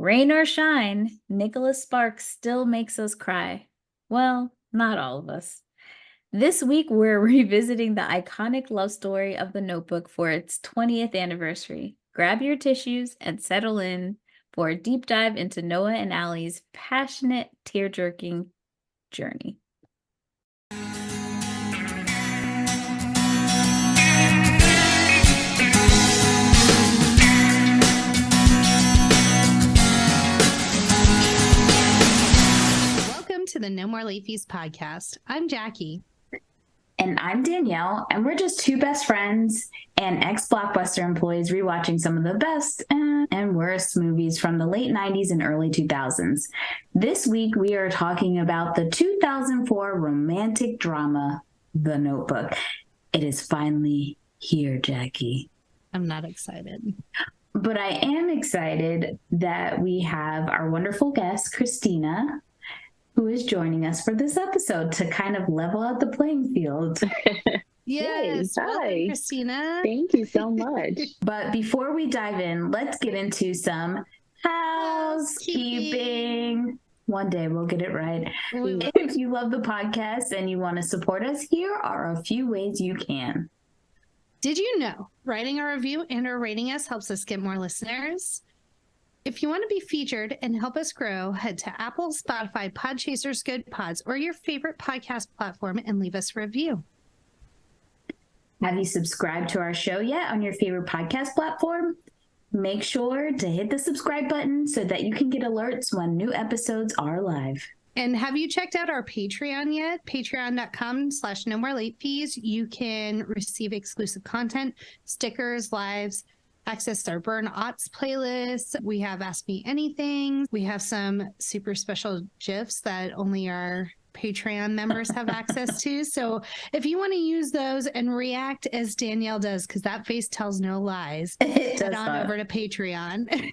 Rain or shine, Nicholas Sparks still makes us cry. Well, not all of us. This week, we're revisiting the iconic love story of The Notebook for its 20th anniversary. Grab your tissues and settle in for a deep dive into Noah and Allie's passionate, tear-jerking journey. To the No More Late Fees podcast. I'm Jackie. And I'm Danielle, and we're just two best friends and ex-Blockbuster employees rewatching some of the best and worst movies from the late 90s and early 2000s. This week, we are talking about the 2004 romantic drama, The Notebook. It is finally here, Jackie. I'm not excited. But I am excited that we have our wonderful guest, Christina, who is joining us for this episode to kind of level out the playing field. Yes. Hi, Christina. Thank you so much. But before we dive in, let's get into some housekeeping. One day we'll get it right. If you love the podcast and you want to support us, here are a few ways you can. Did you know writing a review and or rating us helps us get more listeners? If you want to be featured and help us grow, head to Apple, Spotify, Podchasers, Good Pods, or your favorite podcast platform and leave us a review. Have you subscribed to our show yet on your favorite podcast platform? Make sure to hit the subscribe button so that you can get alerts when new episodes are live. And have you checked out our Patreon yet? Patreon.com/No More Late Fees. You can receive exclusive content, stickers, lives, access to our Burn Aughts playlist. We have Ask Me Anything. We have some super special GIFs that only our Patreon members have access to. So if you want to use those and react as Danielle does, because that face tells no lies, head on over to Patreon.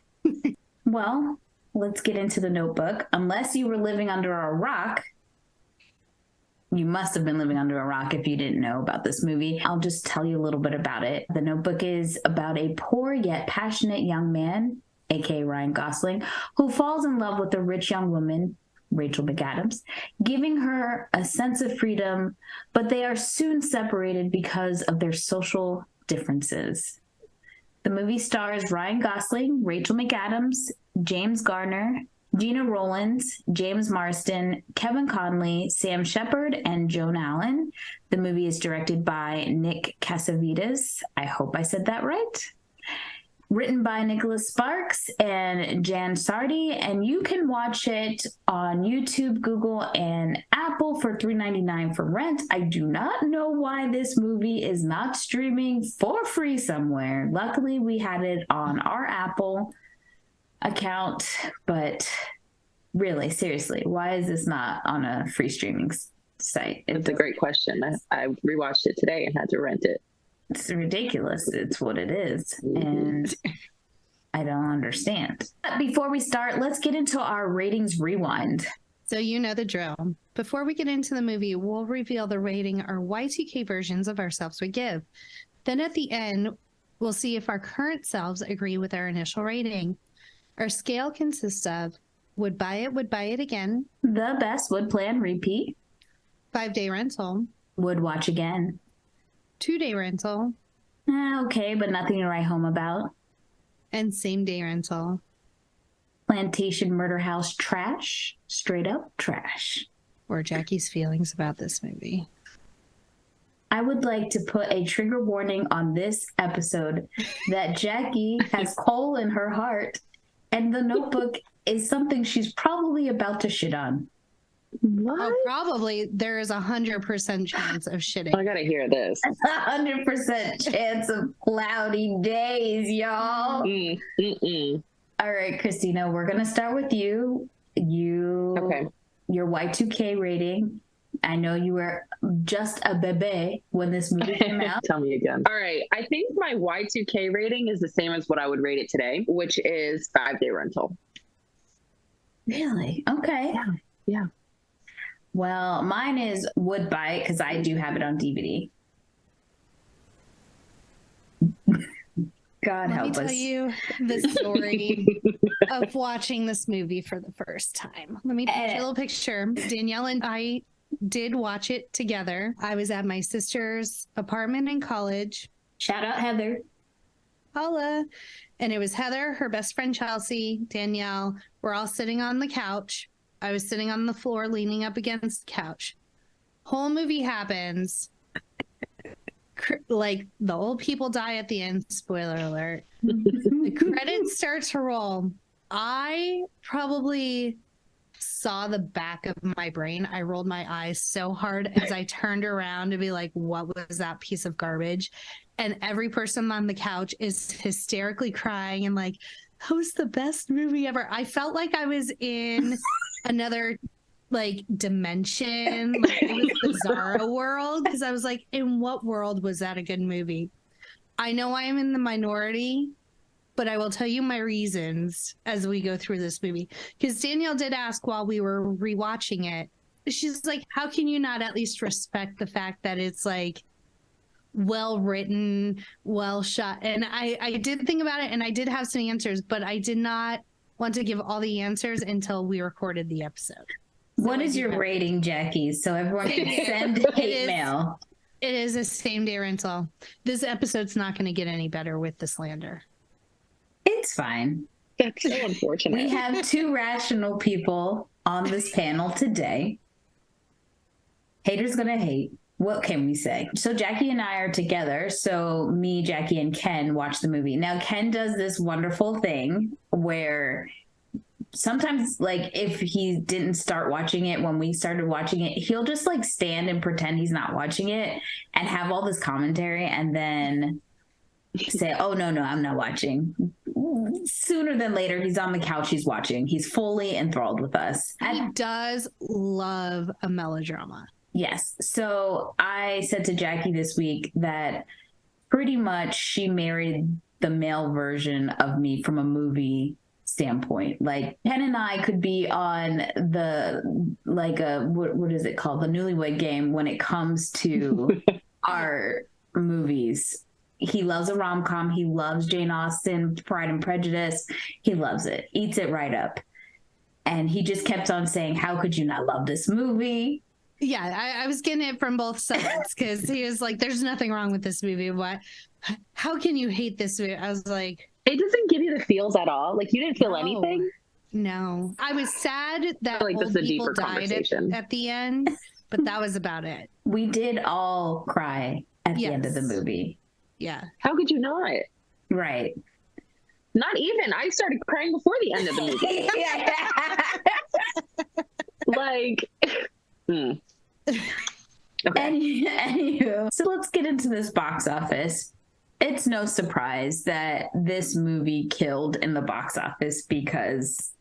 Well, let's get into The Notebook. Unless you were living under a rock, you must have been living under a rock if you didn't know about this movie. I'll just tell you a little bit about it. The Notebook is about a poor yet passionate young man, aka Ryan Gosling, who falls in love with a rich young woman, Rachel McAdams, giving her a sense of freedom, but they are soon separated because of their social differences. The movie stars Ryan Gosling, Rachel McAdams, James Garner, Gina Rowlands, James Marsden, Kevin Conley, Sam Shepard, and Joan Allen. The movie is directed by Nick Cassavetes. I hope I said that right. Written by Nicholas Sparks and Jan Sardi, and you can watch it on YouTube, Google, and Apple for $3.99 for rent. I do not know why this movie is not streaming for free somewhere. Luckily, we had it on our Apple account, but really, seriously, why is this not on a free streaming site? It's a great question. I rewatched it today and had to rent it. It's ridiculous. It's what it is. And I don't understand. Before we start, let's get into our ratings rewind. So you know the drill. Before we get into the movie, we'll reveal the rating our Y2K versions of ourselves would give. Then at the end, we'll see if our current selves agree with our initial rating. Our scale consists of would buy it again. The best, would plan, repeat. 5-day rental. Would watch again. 2-day rental. Okay, but nothing to write home about. And same-day rental. Plantation Murder House trash. Straight up trash. Or Jackie's feelings about this movie. I would like to put a trigger warning on this episode that Jackie has coal in her heart, and The Notebook is something she's probably about to shit on. What? Oh, probably. There is 100% chance of shitting. I gotta hear this. 100% chance of cloudy days, y'all. All right, Christina, we're going to start with you. Okay. Your Y2K rating. I know you were just a bebe when this movie came out. Tell me again. All right. I think my Y2K rating is the same as what I would rate it today, which is 5-day rental. Really? Okay. Yeah. Well, mine is would buy it because I do have it on DVD. God Let help me us. tell you the story of watching this movie for the first time. Let me paint you a little picture. Danielle and I did watch it together. I was at my sister's apartment in college. Shout out Heather. Holla. And it was Heather, her best friend Chelsea, Danielle. We're all sitting on the couch. I was sitting on the floor leaning up against the couch. Whole movie happens. Like the old people die at the end, spoiler alert. The credits start to roll. I probably saw the back of my brain. I rolled my eyes so hard as I turned around to be like, what was that piece of garbage? And every person on the couch is hysterically crying and like, that was the best movie ever. I felt like I was in another like dimension, like it was Bizarro world, because I was like, in what world was that a good movie? I know I am in the minority, but I will tell you my reasons as we go through this movie. Because Danielle did ask while we were rewatching it, she's like, how can you not at least respect the fact that it's like well written, well shot? And I did think about it and I did have some answers, but I did not want to give all the answers until we recorded the episode. So what is your rating, Jackie? So everyone can send hate mail. It is a same day rental. This episode's not going to get any better with the slander. It's fine. That's so unfortunate. We have two rational people on this panel today. Haters gonna hate. What can we say? So Jackie and I are together. So me, Jackie, and Ken watch the movie. Now Ken does this wonderful thing where sometimes, like, if he didn't start watching it when we started watching it, he'll just like stand and pretend he's not watching it and have all this commentary and then say, oh, no, I'm not watching. Sooner than later, he's on the couch, he's watching. He's fully enthralled with us. He does love a melodrama. Yes. So I said to Jackie this week that pretty much she married the male version of me from a movie standpoint. Like Ken and I could be on the, like what is it called? The Newlywed Game when it comes to our movies. He loves a rom-com. He loves Jane Austen, Pride and Prejudice. He loves it. Eats it right up. And he just kept on saying, how could you not love this movie? Yeah, I was getting it from both sides because he was like, there's nothing wrong with this movie. What? How can you hate this movie? I was like... It doesn't give you the feels at all. Like, you didn't feel anything? No. I was sad that like old people died at the end, but that was about it. We did all cry at the end of the movie. Yeah. How could you not? Right. Not even. I started crying before the end of the movie. Like, Okay. Anywho, so let's get into this box office. It's no surprise that this movie killed in the box office because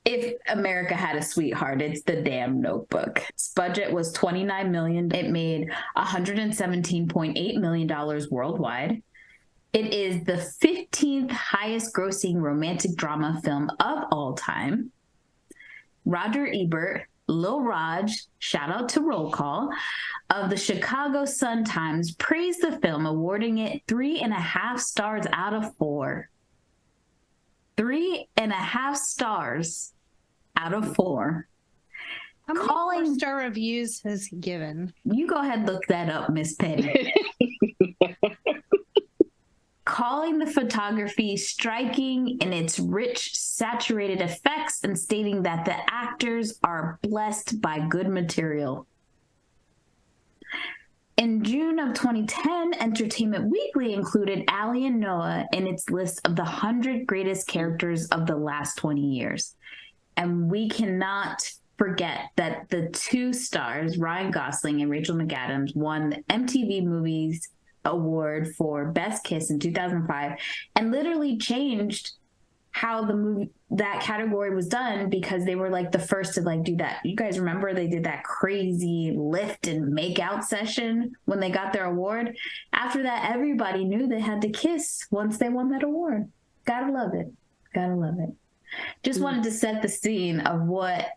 if America had a sweetheart, it's the damn Notebook. Its budget was $29 million. It made $117.8 million worldwide. It is the 15th highest grossing romantic drama film of all time. Roger Ebert, Lil Raj, shout out to Roll Call, of the Chicago Sun-Times praised the film, awarding it 3.5 stars out of 4. 3.5 stars out of 4. How many 4-star reviews has he given? You go ahead and look that up, Miss Petty. Calling the photography striking in its rich, saturated effects and stating that the actors are blessed by good material. In June of 2010, Entertainment Weekly included Allie and Noah in its list of the 100 greatest characters of the last 20 years. And we cannot forget that the two stars, Ryan Gosling and Rachel McAdams, won the MTV Movies Award for Best Kiss in 2005 and literally changed how the movie, that category was done, because they were like the first to like do that. You guys remember they did that crazy lift and make out session when they got their award? After that, everybody knew they had to kiss once they won that award. Gotta love it. Gotta love it. Just wanted to set the scene of what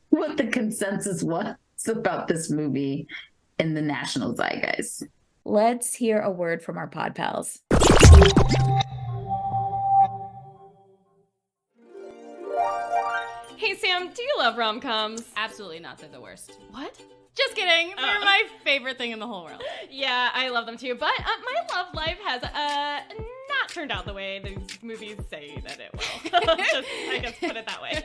the consensus was about this movie in the national zeitgeist. Let's hear a word from our pod pals. Hey Sam, do you love rom-coms? Absolutely not. They're the worst. What? Just kidding. They're my favorite thing in the whole world. Yeah, I love them too, but my love life has not turned out the way these movies say that it will. I guess put it that way.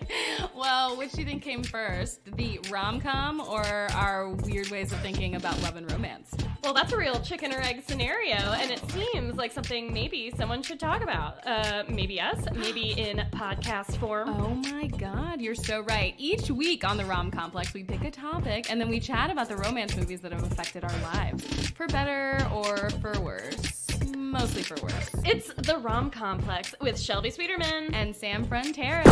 Well, which do you think came first? The rom-com or our weird ways of thinking about love and romance? Well, that's a real chicken or egg scenario, and it seems like something maybe someone should talk about. Maybe us, maybe in podcast form. Oh my God, you're so right. Each week on the Rom Complex, we pick a topic and then we chat about the romance movies that have affected our lives, for better or for worse. Mostly for worse. It's the Rom Complex with Shelby Sweeterman And Sam Frontera.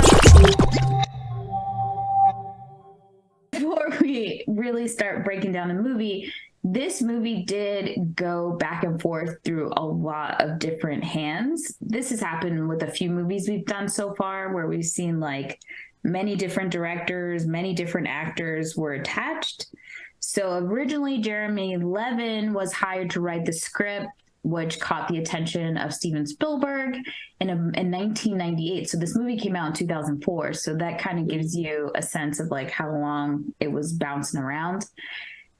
Before we really start breaking down the movie, this movie did go back and forth through a lot of different hands. This has happened with a few movies we've done so far where we've seen like many different directors, many different actors were attached. So originally Jeremy Levin was hired to write the script, which caught the attention of Steven Spielberg in 1998. So this movie came out in 2004. So that kind of gives you a sense of like how long it was bouncing around.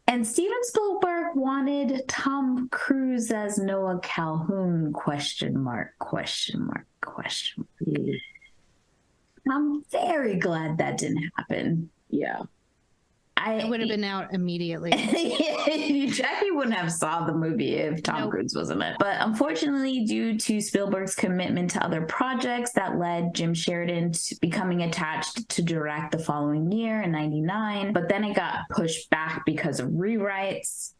And Steven Spielberg wanted Tom Cruise as Noah Calhoun, question mark. I'm very glad that didn't happen. Yeah. It would have been out immediately. Jackie wouldn't have saw the movie if Tom Cruise wasn't in it. But unfortunately, due to Spielberg's commitment to other projects, that led Jim Sheridan to becoming attached to direct the following year in 99. But then it got pushed back because of rewrites.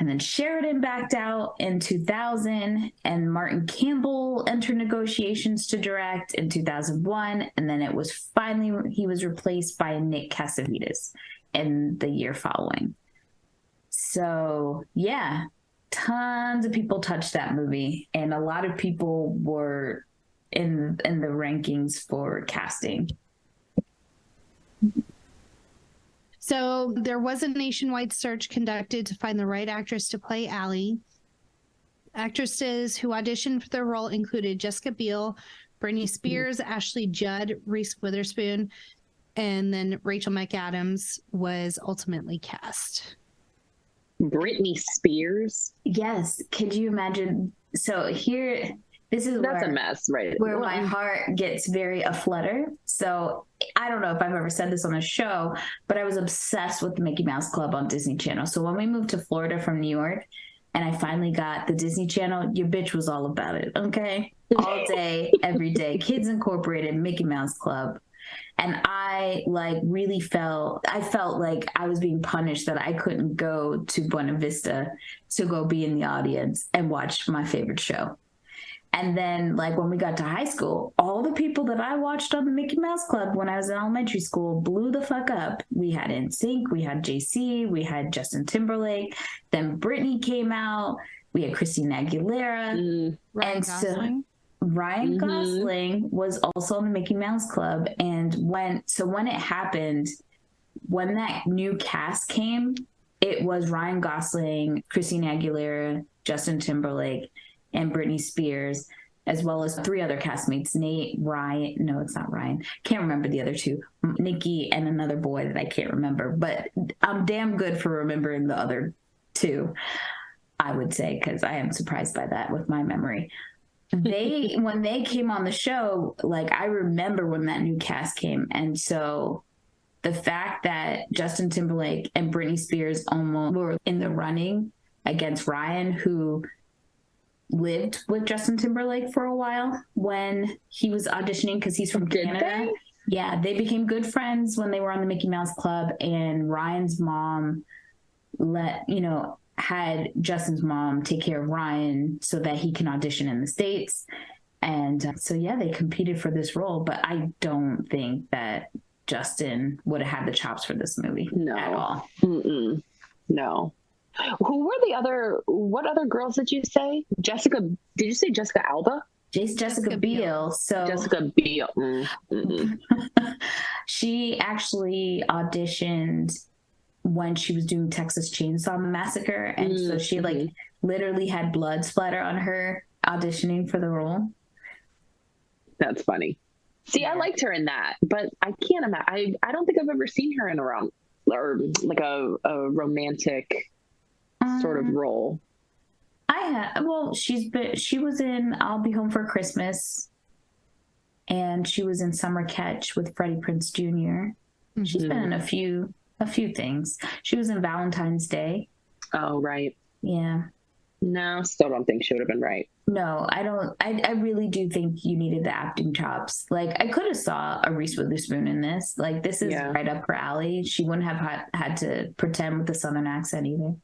And then Sheridan backed out in 2000, and Martin Campbell entered negotiations to direct in 2001. And then it was finally, he was replaced by Nick Cassavetes in the year following. So yeah, tons of people touched that movie, and a lot of people were in the rankings for casting. So there was a nationwide search conducted to find the right actress to play Allie. Actresses who auditioned for the role included Jessica Biel, Britney Spears, Ashley Judd, Reese Witherspoon, and then Rachel McAdams was ultimately cast. Britney Spears? Yes. Could you imagine? So here, this is That's a mess, right? Where my heart gets very aflutter. So I don't know if I've ever said this on the show, but I was obsessed with the Mickey Mouse Club on Disney Channel. So when we moved to Florida from New York and I finally got the Disney Channel, your bitch was all about it. Okay. All day, every day. Kids Incorporated, Mickey Mouse Club. And I felt like I was being punished that I couldn't go to Buena Vista to go be in the audience and watch my favorite show. And then, like, when we got to high school, all the people that I watched on the Mickey Mouse Club when I was in elementary school blew the fuck up. We had NSYNC, we had JC, we had Justin Timberlake. Then Britney came out. We had Christina Aguilera. Ryan Gosling. Ryan Gosling was also on the Mickey Mouse Club. And when it happened, when that new cast came, it was Ryan Gosling, Christina Aguilera, Justin Timberlake, and Britney Spears, as well as 3 other castmates, Nate, Ryan, no, it's not Ryan, can't remember the other 2, Nikki, and another boy that I can't remember, but I'm damn good for remembering the other 2, I would say, because I am surprised by that with my memory. When they came on the show, like, I remember when that new cast came, and so the fact that Justin Timberlake and Britney Spears almost were in the running against Ryan, who lived with Justin Timberlake for a while when he was auditioning because he's from Canada. Yeah, they became good friends when they were on the Mickey Mouse Club, and Ryan's mom had Justin's mom take care of Ryan so that he can audition in the States. And so, yeah, they competed for this role, but I don't think that Justin would have had the chops for this movie at all. No. Who were what other girls did you say? Did you say Jessica Alba? Jessica Biel. So Jessica Biel. She actually auditioned when she was doing Texas Chainsaw Massacre. And so she literally had blood splatter on her auditioning for the role. That's funny. See, I liked her in that, but I can't imagine. I don't think I've ever seen her in a or like a romantic sort of role. She was in I'll Be Home for Christmas, and she was in Summer Catch with Freddie Prinze Jr. She's been in a few things. She was in Valentine's Day. Oh, right. Yeah. No, still don't think she would have been right. No, I don't. I really do think you needed the acting chops. Like, I could have saw a Reese Witherspoon in this. Like, this is right up her alley. She wouldn't have had to pretend with a Southern accent either.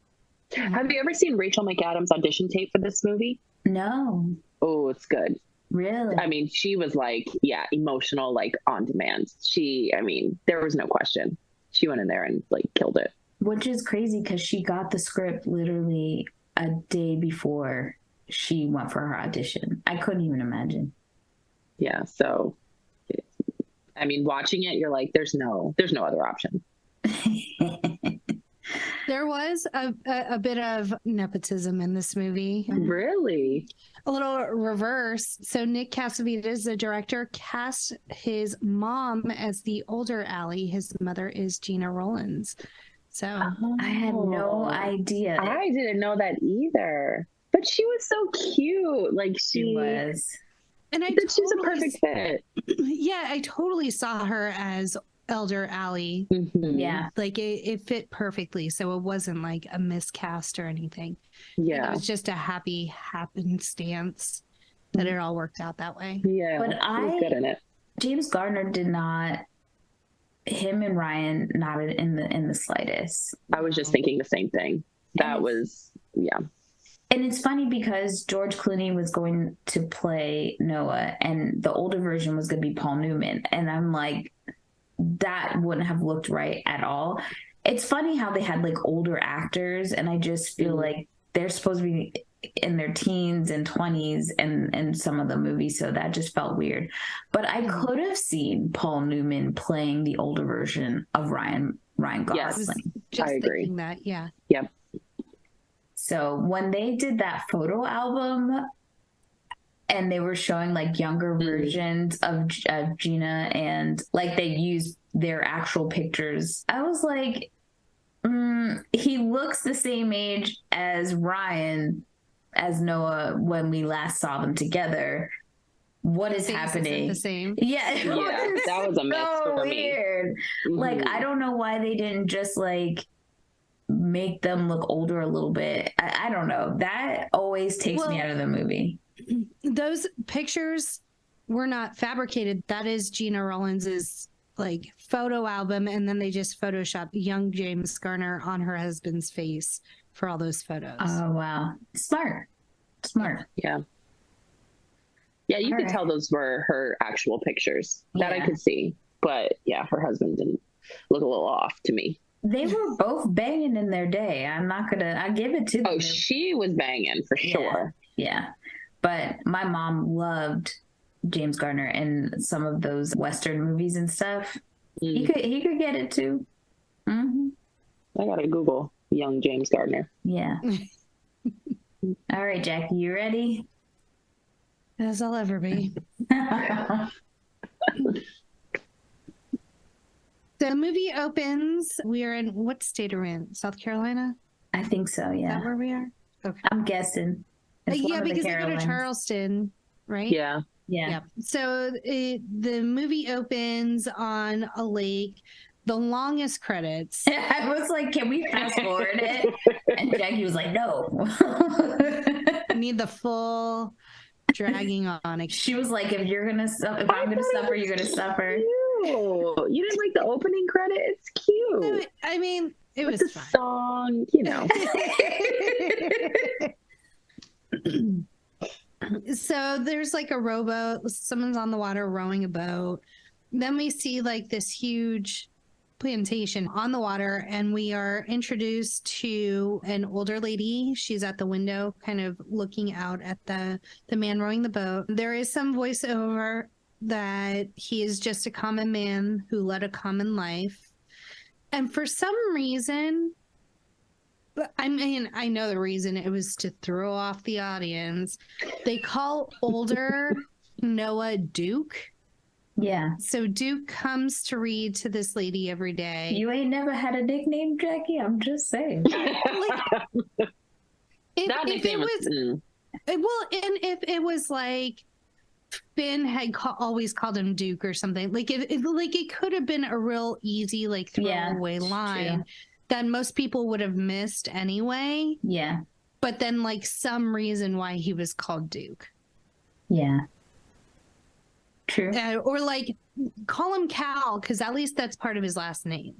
Have you ever seen Rachel McAdams' audition tape for this movie? No. Oh, it's good. Really? I mean, she was like, emotional, like on demand. There was no question. She went in there and like killed it. Which is crazy because she got the script literally a day before she went for her audition. I couldn't even imagine. Yeah. So, watching it, you're like, there's no other option. There was a bit of nepotism in this movie. Really? A little reverse. So Nick Cassavetes, the director, cast his mom as the older Allie. His mother is Gina Rollins. So I had no idea. I didn't know that either. But she was so cute. Like she was. And she's a perfect fit. Yeah, I totally saw her as elder Allie. Mm-hmm. Yeah. Like it fit perfectly. So it wasn't like a miscast or anything. Yeah. It was just a happy happenstance that it all worked out that way. Yeah. But she was good in it. James Garner did not. Him and Ryan not in the slightest. I was just thinking the same thing. That was And it's funny because George Clooney was going to play Noah, and the older version was going to be Paul Newman, and I'm like, that wouldn't have looked right at all. It's funny how they had like older actors, and I just feel like they're supposed to be in their teens and 20s and some of the movies, so that just felt weird. But I could have seen Paul Newman playing the older version of Ryan Gosling. Yes, I agree. That, yeah. Yep. So when they did that photo album and they were showing like younger versions of Gina, and like they used their actual pictures, I was like, he looks the same age as Ryan, as Noah, when we last saw them together. What is happening? The same. Yeah, that was a mess for me. Weird. Like, I don't know why they didn't just like make them look older a little bit. I don't know. That always takes me out of the movie. Those pictures were not fabricated. That is Gina Rollins's like photo album, and then they just photoshopped young James Garner on her husband's face for all those photos. Oh wow, smart. Yeah, you could tell those were her actual pictures. That I could see, but yeah, her husband didn't look a little off to me. They were both banging in their day. I give it to them. Oh, she was banging for sure. Yeah. But my mom loved James Garner in some of those Western movies and stuff. He could get it too. Mm-hmm. I gotta Google young James Garner. Yeah. All right, Jackie, you ready? As I'll ever be. The movie opens. We are in what state are we in? South Carolina? I think so, yeah. Is that where we are? Okay. I'm guessing. Yeah, because they go to Charleston, right? Yeah. So the movie opens on a lake. The longest credits. I was like, can we fast forward it? And Jackie was like, no. I need the full dragging on. She was like, if I'm gonna suffer, you're gonna suffer. You didn't like the opening credit? It's cute. I mean, it was a fine. Song, you know. So there's like a rowboat. Someone's on the water rowing a boat. Then we see like this huge plantation on the water, and we are introduced to an older lady. She's at the window kind of looking out at the man rowing the boat. There is some voiceover that he is just a common man who led a common life. And for some reason, But I mean, I know the reason. It was to throw off the audience. They call older Noah Duke. Yeah. So Duke comes to read to this lady every day. You ain't never had a nickname, Jackie? I'm just saying. Like, That if it nickname was, well, and if it was like Finn had always called him Duke or something, like it could have been a real easy like throwaway line true. that most people would have missed anyway. Yeah. But then like some reason why he was called Duke. Yeah. True. Or like call him Cal, because at least that's part of his last name.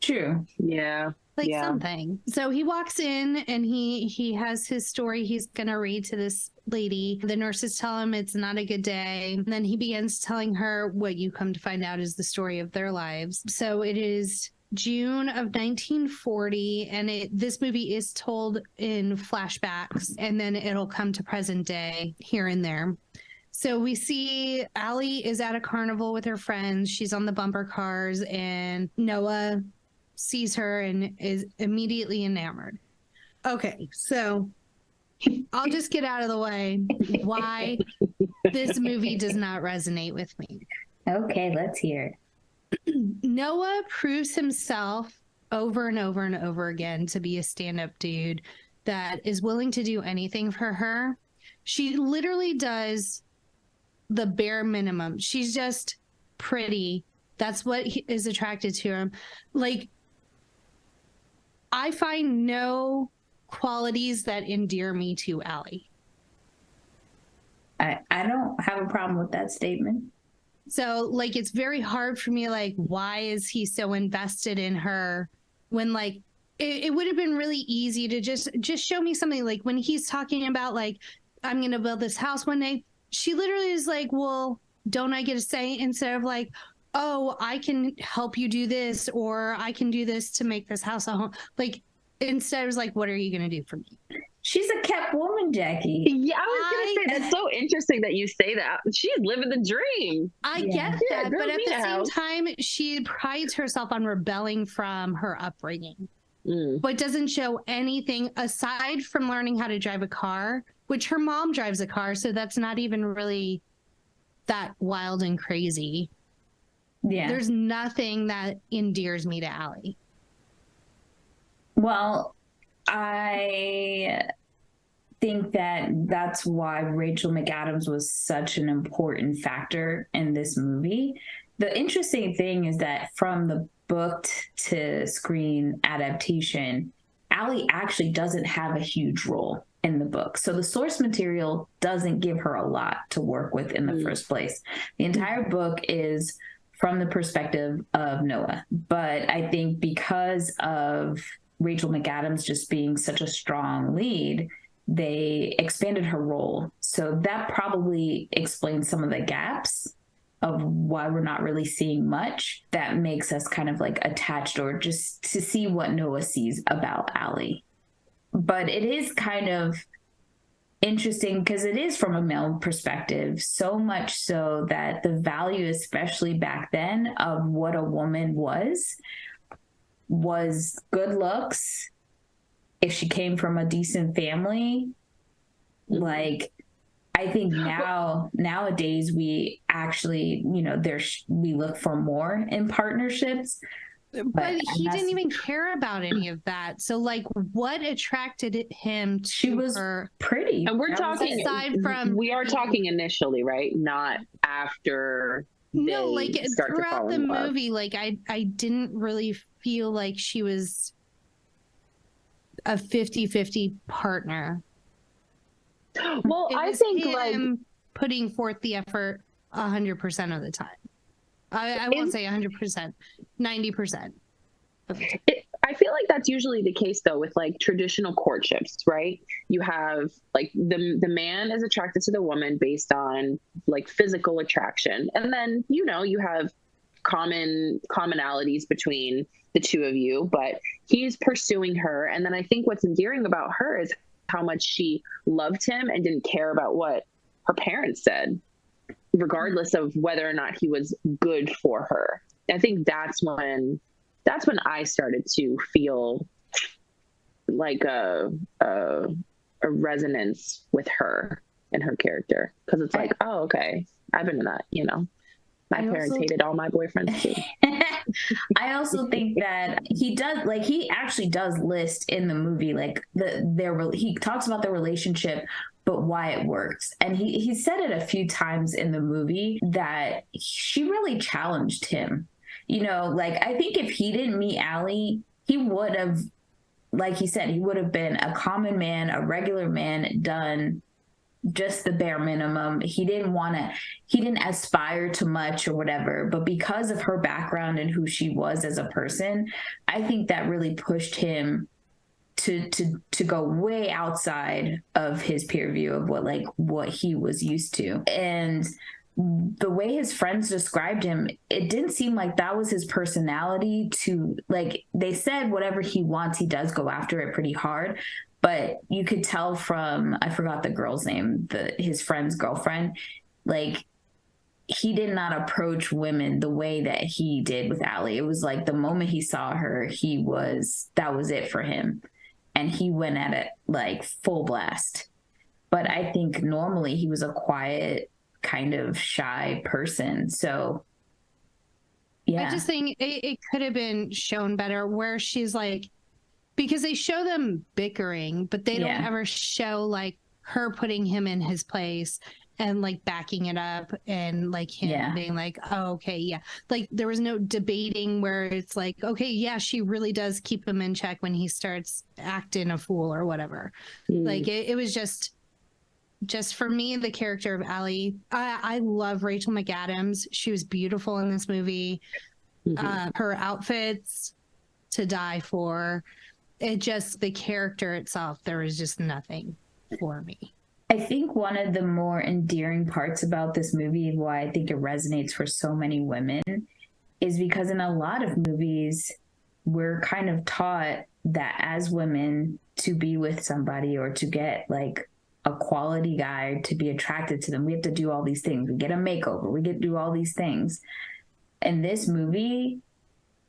True. Yeah. Like Yeah. something. So he walks in and he has his story he's gonna read to this lady. The nurses tell him it's not a good day. And then he begins telling her what you come to find out is the story of their lives. So it is June of 1940, and this movie is told in flashbacks, and then it'll come to present day here and there. So we see Allie is at a carnival with her friends. She's on the bumper cars, and Noah sees her and is immediately enamored. Okay, so I'll just get out of the way why this movie does not resonate with me. Okay, let's hear it. Noah proves himself over and over and over again to be a stand-up dude that is willing to do anything for her. She literally does the bare minimum. She's just pretty. That's what is attracted to him. Like, I find no qualities that endear me to Allie. I don't have a problem with that statement. So, like, it's very hard for me, like, why is he so invested in her when, like, it would have been really easy to just show me something. Like, when he's talking about, like, I'm going to build this house one day, she literally is like, well, don't I get a say? Instead of like, oh, I can help you do this, or I can do this to make this house a home. Like, instead it was like, what are you going to do for me? She's a kept woman, Jackie. Yeah, I was going to say, that's so interesting that you say that. She's living the dream. I Yeah. get Yeah, that, build but at me the a same house. time, she prides herself on rebelling from her upbringing, Mm. but doesn't show anything aside from learning how to drive a car, which her mom drives a car, so that's not even really that wild and crazy. Yeah. There's nothing that endears me to Allie. Well, I think that that's why Rachel McAdams was such an important factor in this movie. The interesting thing is that from the book to screen adaptation, Allie actually doesn't have a huge role in the book. So the source material doesn't give her a lot to work with in the first place. The entire book is from the perspective of Noah. But I think because of Rachel McAdams just being such a strong lead, they expanded her role. So that probably explains some of the gaps of why we're not really seeing much that makes us kind of like attached, or just to see what Noah sees about Allie. But it is kind of interesting because it is from a male perspective, so much so that the value, especially back then, of what a woman was good looks. If she came from a decent family, like, I think nowadays we actually, we look for more in partnerships. But he didn't even care about any of that. So, like, what attracted him to She was her? pretty. And we're That was talking, aside from we are being- talking initially, right? Not after No, they like start to throughout fall the in love. movie, like I didn't really feel like she was a 50-50 partner. Well, It I was think like him putting forth the effort 100% of the time. I won't say 100%, 90% of the time. I feel like that's usually the case though with like traditional courtships, right? You have like the man is attracted to the woman based on like physical attraction, and then you have commonalities between the two of you, but he's pursuing her. And then I think what's endearing about her is how much she loved him and didn't care about what her parents said, regardless of whether or not he was good for her. I think that's when I started to feel like a resonance with her and her character, because it's like, oh, okay, I've been in that, you know. My parents hated all my boyfriends too. I also think that he actually does list in the movie, like he talks about the relationship, but why it works. And he said it a few times in the movie that she really challenged him. You know, like, I think if he didn't meet Allie, he would have, like he said, he would have been a common man, a regular man, done just the bare minimum. He didn't aspire to much or whatever, but because of her background and who she was as a person, I think that really pushed him to go way outside of his peer view of what he was used to. And the way his friends described him, it didn't seem like that was his personality to, like, they said whatever he wants, he does go after it pretty hard. But you could tell from, I forgot the girl's name, his friend's girlfriend, like, he did not approach women the way that he did with Allie. It was like the moment he saw her, that was it for him. And he went at it like full blast. But I think normally he was a quiet, kind of shy person. So, yeah. I just think it could have been shown better, where she's like, because they show them bickering, but they don't ever show like her putting him in his place and like backing it up, and like him being like, oh, okay, yeah. Like, there was no debating where it's like, okay, yeah, she really does keep him in check when he starts acting a fool or whatever. Like, it was just for me, the character of Allie. I love Rachel McAdams. She was beautiful in this movie. Her outfits to die for. It just, the character itself, there was just nothing for me. I think one of the more endearing parts about this movie, and why I think it resonates for so many women, is because in a lot of movies, we're kind of taught that as women, to be with somebody or to get like a quality guy, to be attracted to them, we have to do all these things. We get a makeover, we get to do all these things. In this movie,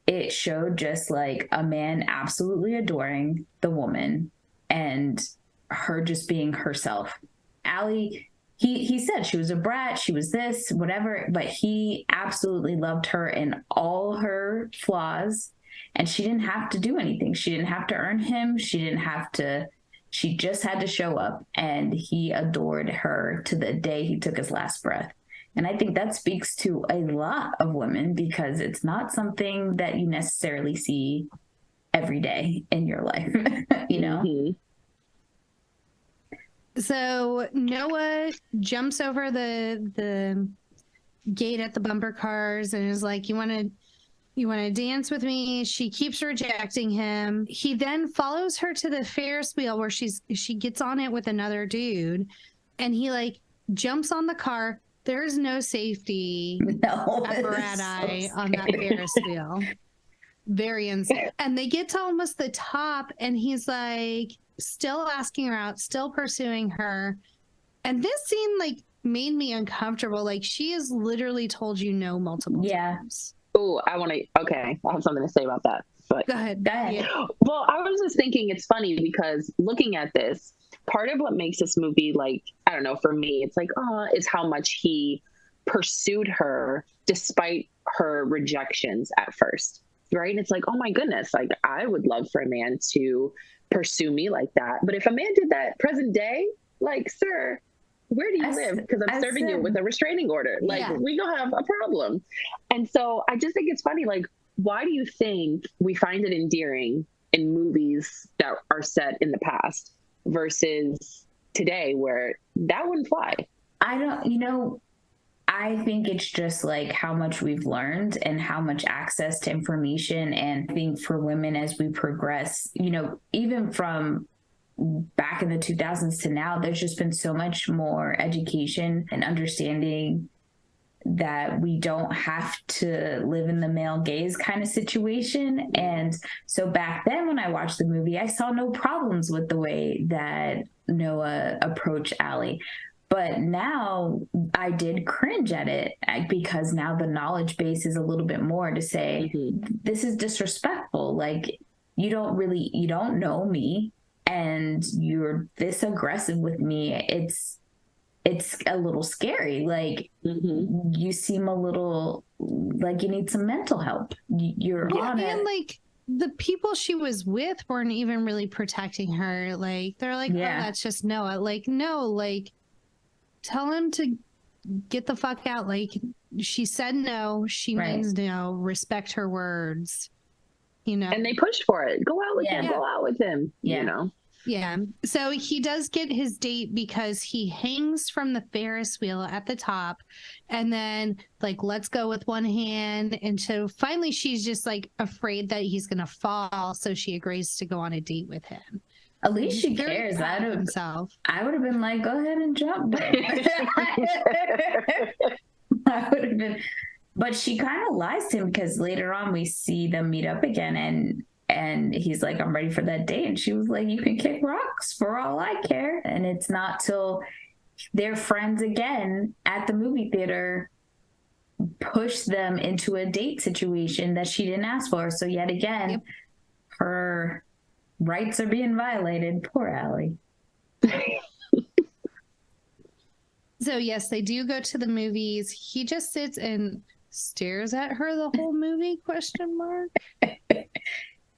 it showed just like a man absolutely adoring the woman and her just being herself. Allie, he said she was a brat, she was this, whatever, but he absolutely loved her in all her flaws, and she didn't have to do anything. She didn't have to earn him. She just had to show up, and he adored her to the day he took his last breath. And I think that speaks to a lot of women, because it's not something that you necessarily see every day in your life, you know? So Noah jumps over the gate at the bumper cars and is like, you want to dance with me? She keeps rejecting him. He then follows her to the Ferris wheel where she gets on it with another dude, and he like jumps on the car. There's no safety apparatus on that Ferris wheel. Very insane. And they get to almost the top, and he's like still asking her out, still pursuing her. And this scene like made me uncomfortable. Like, she has literally told you no multiple times. Oh, I have something to say about that. But Go ahead. Yeah. Well, I was just thinking, it's funny because looking at this, part of what makes this movie, like, I don't know, for me, it's like, is how much he pursued her despite her rejections at first, right? And it's like, oh my goodness, like, I would love for a man to pursue me like that. But if a man did that present day, like, sir, where do you live? Because I'm serving you with a restraining order. Like, we gonna have a problem. And so I just think it's funny, like, why do you think we find it endearing in movies that are set in the past versus today, where that wouldn't fly? I think it's just like how much we've learned and how much access to information. And I think for women, as we progress, even from back in the 2000s to now, there's just been so much more education and understanding that we don't have to live in the male gaze kind of situation. And so back then when I watched the movie, I saw no problems with the way that Noah approached Allie. But now I did cringe at it, because now the knowledge base is a little bit more to say, this is disrespectful. Like, you don't know me, and you're this aggressive with me. It's a little scary. Like, you seem a little like you need some mental help. You're on it. And like the people she was with weren't even really protecting her. Like, they're like, oh, that's just Noah. Like, no, like, tell him to get the fuck out. Like, she said no, she means no, respect her words, you know. And they pushed for it. Go out with him, you know. Yeah. So he does get his date because he hangs from the Ferris wheel at the top and then like lets go with one hand. And so finally she's just like afraid that he's going to fall. So she agrees to go on a date with him. At least she cares. I would have been like, go ahead and jump. I would have been, but she kind of lies to him because later on we see them meet up again and he's like, I'm ready for that date. And she was like, you can kick rocks for all I care. And it's not till they're friends again at the movie theater push them into a date situation that she didn't ask for. So yet again, her rights are being violated. Poor Allie. So yes, they do go to the movies. He just sits and stares at her the whole movie, ?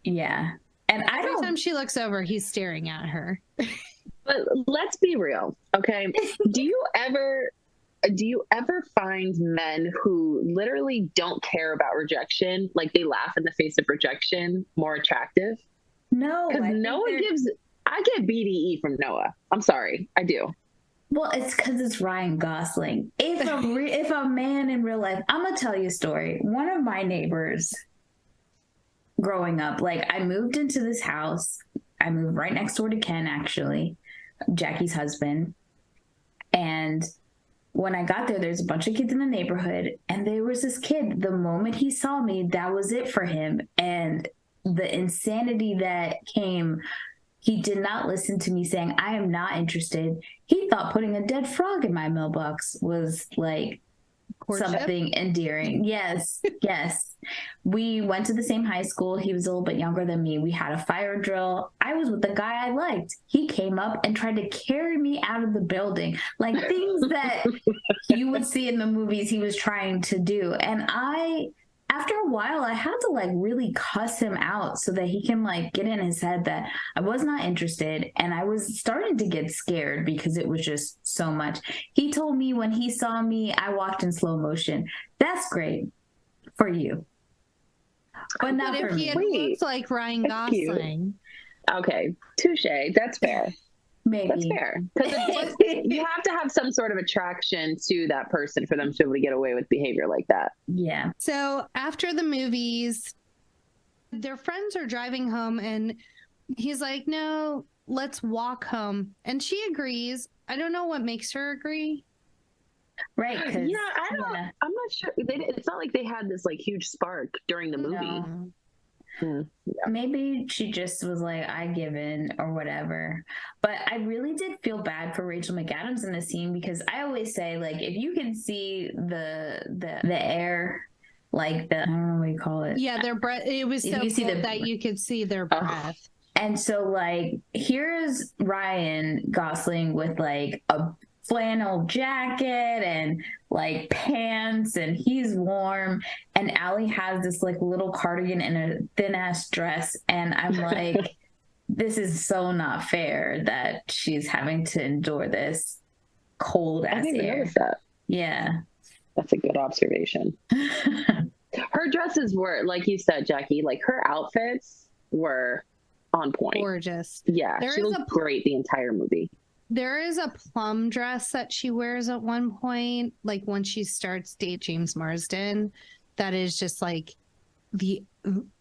Yeah. And every time she looks over, he's staring at her. But let's be real, okay? Do you ever find men who literally don't care about rejection, like they laugh in the face of rejection, more attractive? No. Because I get BDE from Noah. I'm sorry, I do. Well, it's because it's Ryan Gosling. If a man in real life, I'm going to tell you a story. One of my neighbors growing up, like I moved into this house. I moved right next door to Ken, actually, Jackie's husband. And when I got there, there's a bunch of kids in the neighborhood. And there was this kid, the moment he saw me, that was it for him. And the insanity that came, he did not listen to me saying, I am not interested. He thought putting a dead frog in my mailbox was like something endearing. Yes. We went to the same high school. He was a little bit younger than me. We had a fire drill. I was with the guy I liked. He came up and tried to carry me out of the building, like things that you would see in the movies he was trying to do. And after a while, I had to like really cuss him out so that he can like get in his head that I was not interested. And I was starting to get scared because it was just so much. He told me when he saw me, I walked in slow motion. That's great for you. But not for me. If he looked like Ryan Gosling. Okay, touche. That's fair. Maybe. That's fair. Because you have to have some sort of attraction to that person for them to be able to get away with behavior like that. Yeah. So after the movies, their friends are driving home and he's like, no, let's walk home. And she agrees. I don't know what makes her agree. Right. Yeah, I'm not sure. It's not like they had this like huge spark during the movie. No. Yeah. Maybe she just was like, I give in or whatever. But I really did feel bad for Rachel McAdams in the scene because I always say, like, if you can see the air, like I don't know what you call it. Yeah, their breath. It was so cold that you could see their breath. And so, like, here's Ryan Gosling with like a flannel jacket and like pants, and he's warm, and Allie has this like little cardigan and a thin ass dress, and I'm like, this is so not fair that she's having to endure this cold ass air. That. Yeah, that's a good observation. Her dresses were, like you said, Jackie, like her outfits were on point, gorgeous. Yeah, she looked great the entire movie. There is a plum dress that she wears at one point, like when she starts date James Marsden, that is just like the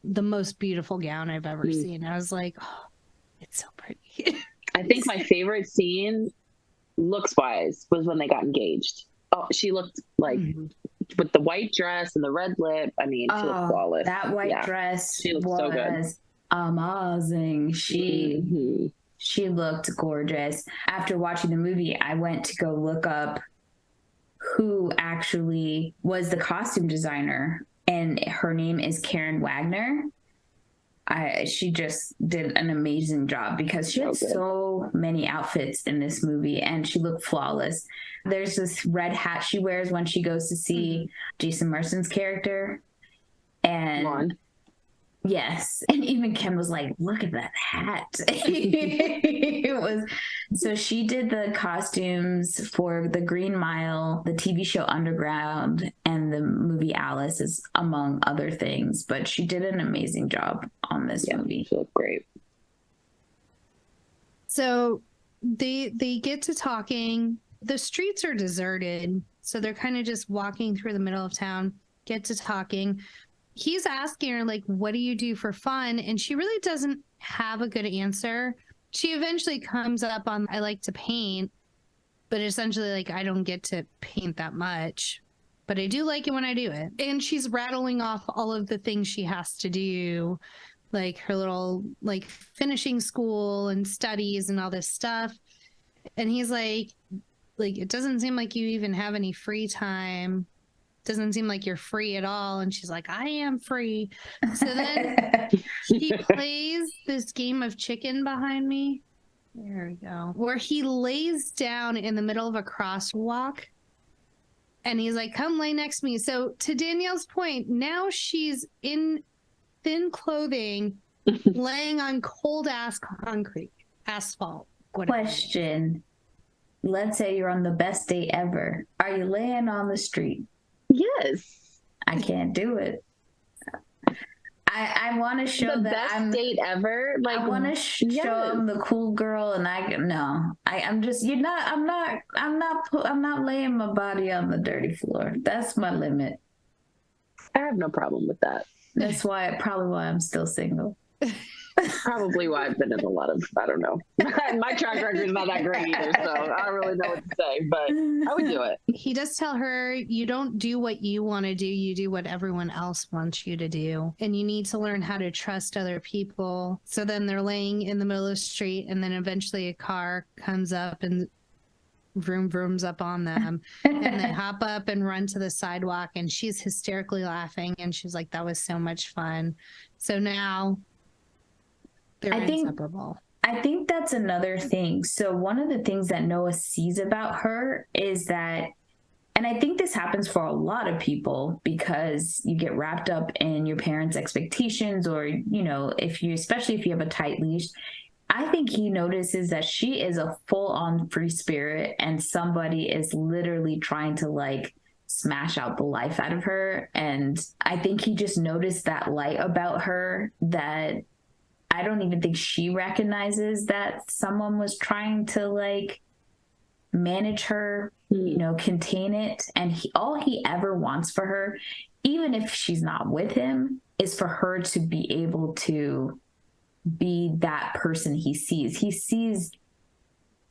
most beautiful gown I've ever seen. I was like, oh, it's so pretty. I think my favorite scene, looks wise, was when they got engaged. Oh, she looked like with the white dress and the red lip. I mean, she looked flawless. That white dress she looked so good. Amazing. She looked gorgeous. After watching the movie, I went to go look up who actually was the costume designer, and her name is Karen Wagner. she just did an amazing job because she had so many outfits in this movie and she looked flawless. There's this red hat she wears when she goes to see Jason Marsden's character. And yes, and even Ken was like, look at that hat. It was so she did the costumes for the Green Mile, the TV show Underground, and the movie Alice, is among other things, but she did an amazing job on this movie. She looked great. So they get to talking. The streets are deserted, so they're kind of just walking through the middle of town, get to talking. He's asking her, like, what do you do for fun? And she really doesn't have a good answer. She eventually comes up on, I like to paint, but essentially, like, I don't get to paint that much, but I do like it when I do it. And she's rattling off all of the things she has to do, like her little, like, finishing school and studies and all this stuff. And he's like, it doesn't seem like you even have any free time. Doesn't seem like you're free at all. And she's like, I am free. So then he plays this game of chicken behind me. There we go. Where he lays down in the middle of a crosswalk and he's like, come lay next to me. So to Danielle's point, now she's in thin clothing, laying on cold ass concrete, asphalt. Question. Let's say you're on the best date ever. Are you laying on the street? Yes. I can't do it. I want to show the that best I'm date ever. Like, I want to show I'm the cool girl, and I'm just I'm not laying my body on the dirty floor. That's my limit. I have no problem with that. That's probably why I'm still single. Probably why I've been in a lot of, I don't know. My track record is not that great either, so I don't really know what to say, but I would do it. He does tell her, you don't do what you want to do, you do what everyone else wants you to do. And you need to learn how to trust other people. So then they're laying in the middle of the street, and then eventually a car comes up and vrooms up on them. And they hop up and run to the sidewalk, and she's hysterically laughing. And she's like, that was so much fun. So now they're inseparable. I think that's another thing. So one of the things that Noah sees about her is that, and I think this happens for a lot of people because you get wrapped up in your parents' expectations, or, especially if you have a tight leash. I think he notices that she is a full-on free spirit and somebody is literally trying to, like, smash out the life out of her. And I think he just noticed that light about her that I don't even think she recognizes that someone was trying to, like, manage her, contain it. And all he ever wants for her, even if she's not with him, is for her to be able to be that person he sees. He sees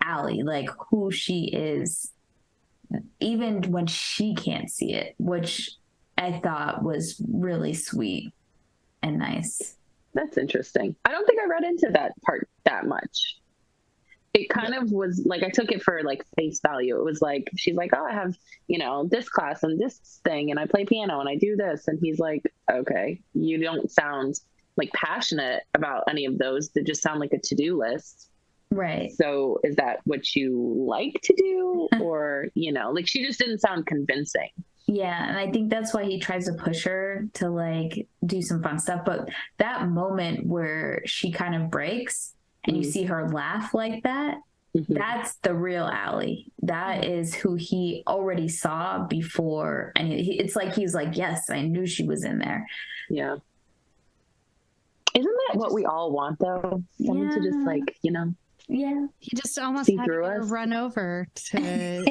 Allie, like, who she is, even when she can't see it, which I thought was really sweet and nice. That's interesting. I don't think I read into that part that much. It kind of was like, I took it for, like, face value. It was like, she's like, oh, I have, this class and this thing, and I play piano and I do this. And he's like, okay, you don't sound, like, passionate about any of those. They just sound like a to-do list. Right. So is that what you like to do? Or, like, she just didn't sound convincing. Yeah, and I think that's why he tries to push her to, like, do some fun stuff. But that moment where she kind of breaks and you see her laugh like that, that's the real Allie. That is who he already saw before. And it's like, he's like, yes, I knew she was in there. Yeah. Isn't that what we all want, though? Someone to just, like, Yeah. He just almost see had through to us. Run over to I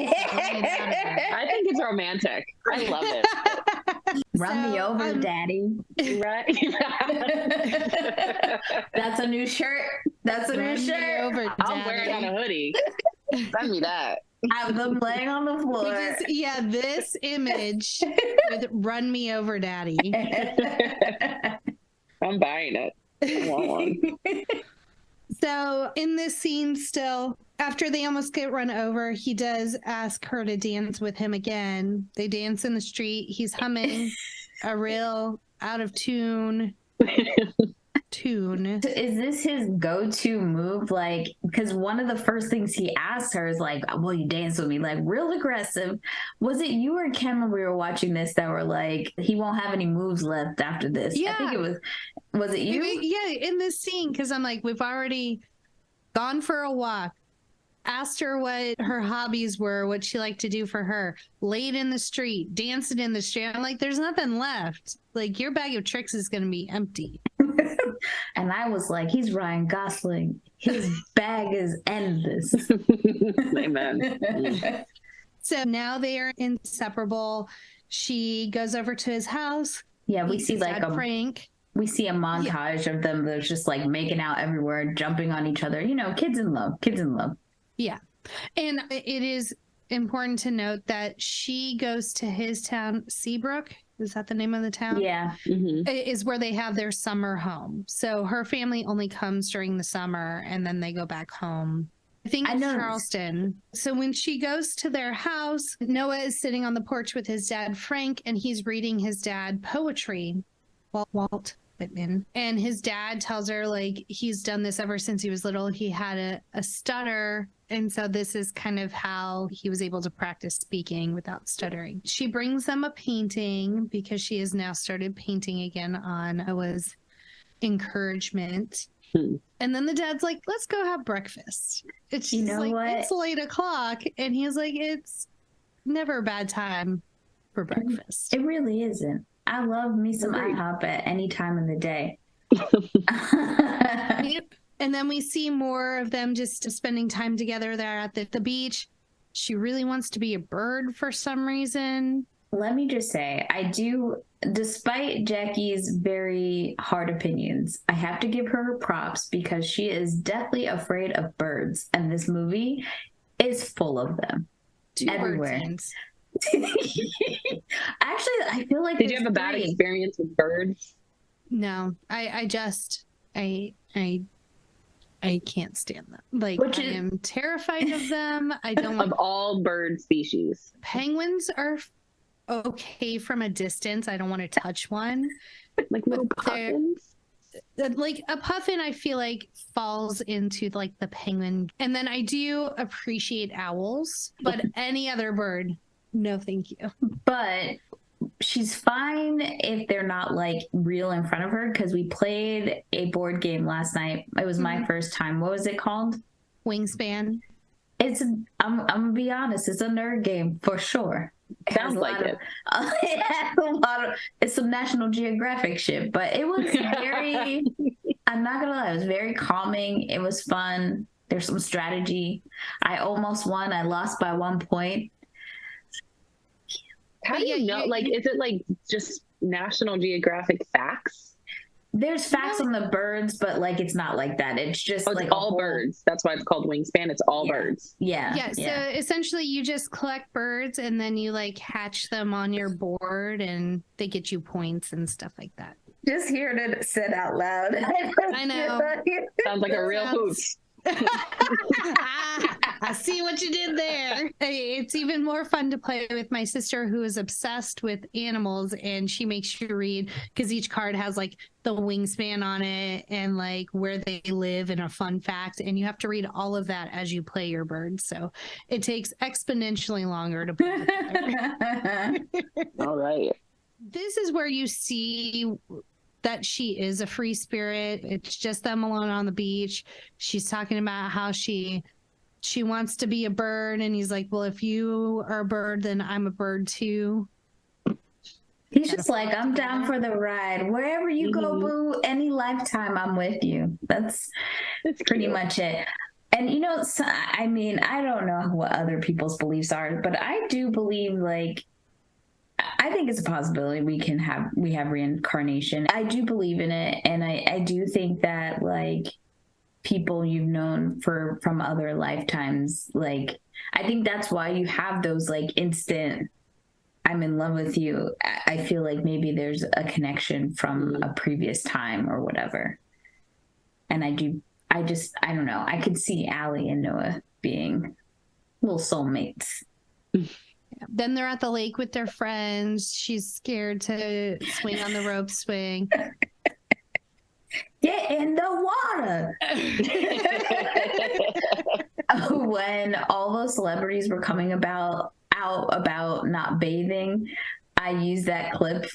think it's romantic. I love it. Run me over, Daddy. Right? That's a new shirt. That's a new shirt. Over, I'll wear it on a hoodie. Send me that. Have them laying on the floor. This image with "Run Me Over, Daddy." I'm buying it. I want one. So in this scene still, after they almost get run over, he does ask her to dance with him again. They dance in the street. He's humming a real out of tune tune. Is this his go-to move? Like, because one of the first things he asked her is like, will you dance with me? Like, real aggressive. Was it you or Ken when we were watching this that were like, he won't have any moves left after this? Yeah. I think it was it you? Yeah, in this scene, because I'm like, we've already gone for a walk, asked her what her hobbies were, what she liked to do for her, laid in the street, dancing in the street. I'm like, there's nothing left. Like, your bag of tricks is going to be empty. And I was like, he's Ryan Gosling. His bag is endless. Amen. So now they are inseparable. She goes over to his house. Yeah, we meets see his like dad, Frank. we see a montage of them that's just like making out everywhere, jumping on each other. You know, kids in love. Yeah. And it is important to note that she goes to his town, Seabrook. Is that the name of the town? Yeah. Mm-hmm. Is where they have their summer home. So her family only comes during the summer and then they go back home. I think it's Charleston. So when she goes to their house, Noah is sitting on the porch with his dad, Frank, and he's reading his dad poetry, Walt Whitman. And his dad tells her, like, he's done this ever since he was little. He had a stutter. And so this is kind of how he was able to practice speaking without stuttering. She brings them a painting because she has now started painting again on Noah's encouragement. And then the dad's like, let's go have breakfast. It's just it's late o'clock. And he's like, it's never a bad time for breakfast. It really isn't. I love me some IHOP at any time of the day. Yep. And then we see more of them just spending time together there at the beach. She really wants to be a bird for some reason. Let me just say, I do, despite Jackie's very hard opinions, I have to give her props because she is deathly afraid of birds. And this movie is full of them. Everywhere. Actually, I feel like did you have a bad experience with birds? No, I can't stand them. Like, I am terrified of them. I don't of all bird species. Penguins are okay from a distance. I don't want to touch one. Like little puffins? Like a puffin, I feel like falls into like the penguin. And then I do appreciate owls, but any other bird, no thank you. But she's fine if they're not like real in front of her, because we played a board game last night. It was my first time. What was it called? Wingspan. I'm gonna be honest, it's a nerd game for sure. Sounds like it. It has a lot of, it's some National Geographic shit, but it was very, I'm not gonna lie, it was very calming. It was fun. There's some strategy. I almost won. I lost by 1 point. How do you know? Like, is it like just National Geographic facts? There's facts on the birds, but like it's not like that. It's just like all birds. That's why it's called Wingspan. It's all birds. Yeah. So essentially, you just collect birds and then you like hatch them on your board, and they get you points and stuff like that. Just hearing it said out loud. I know. Sounds like a real hoot. I see what you did there. It's even more fun to play with my sister, who is obsessed with animals, and she makes you read, because each card has like the wingspan on it and like where they live and a fun fact, and you have to read all of that as you play your bird. So it takes exponentially longer to play together. All right. This is where you see that she is a free spirit. It's just them alone on the beach. She's talking about how she wants to be a bird, and he's like, well, if you are a bird, then I'm a bird too. He's just like, I'm down for the ride. Wherever you go, boo, any lifetime, I'm with you. That's pretty much it. And, you know, so, I mean, I don't know what other people's beliefs are, but I do believe, like, I think it's a possibility we have reincarnation. I do believe in it. And I do think that, like, people you've known from other lifetimes, like, I think that's why you have those, like, instant, I'm in love with you. I feel like maybe there's a connection from a previous time or whatever. And I don't know. I could see Allie and Noah being little soulmates. Then they're at the lake with their friends. She's scared to swing on the rope swing. Get in the water. When all those celebrities were coming out about not bathing, I used that clip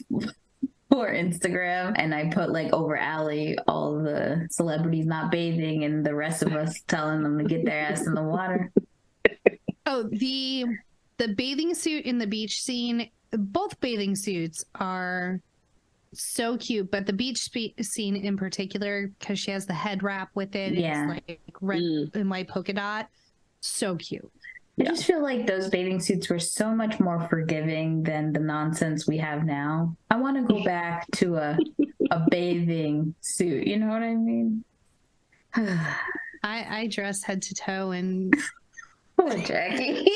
for Instagram, and I put like over Allie all the celebrities not bathing and the rest of us telling them to get their ass in the water. Oh, the bathing suit in the beach scene, both bathing suits are so cute, but the beach scene in particular, because she has the head wrap with it, Yeah. it's like red and white polka dot, so cute. I just feel like those bathing suits were so much more forgiving than the nonsense we have now. I want to go back to a bathing suit. You know what I mean? I dress head to toe, and Poor Jackie.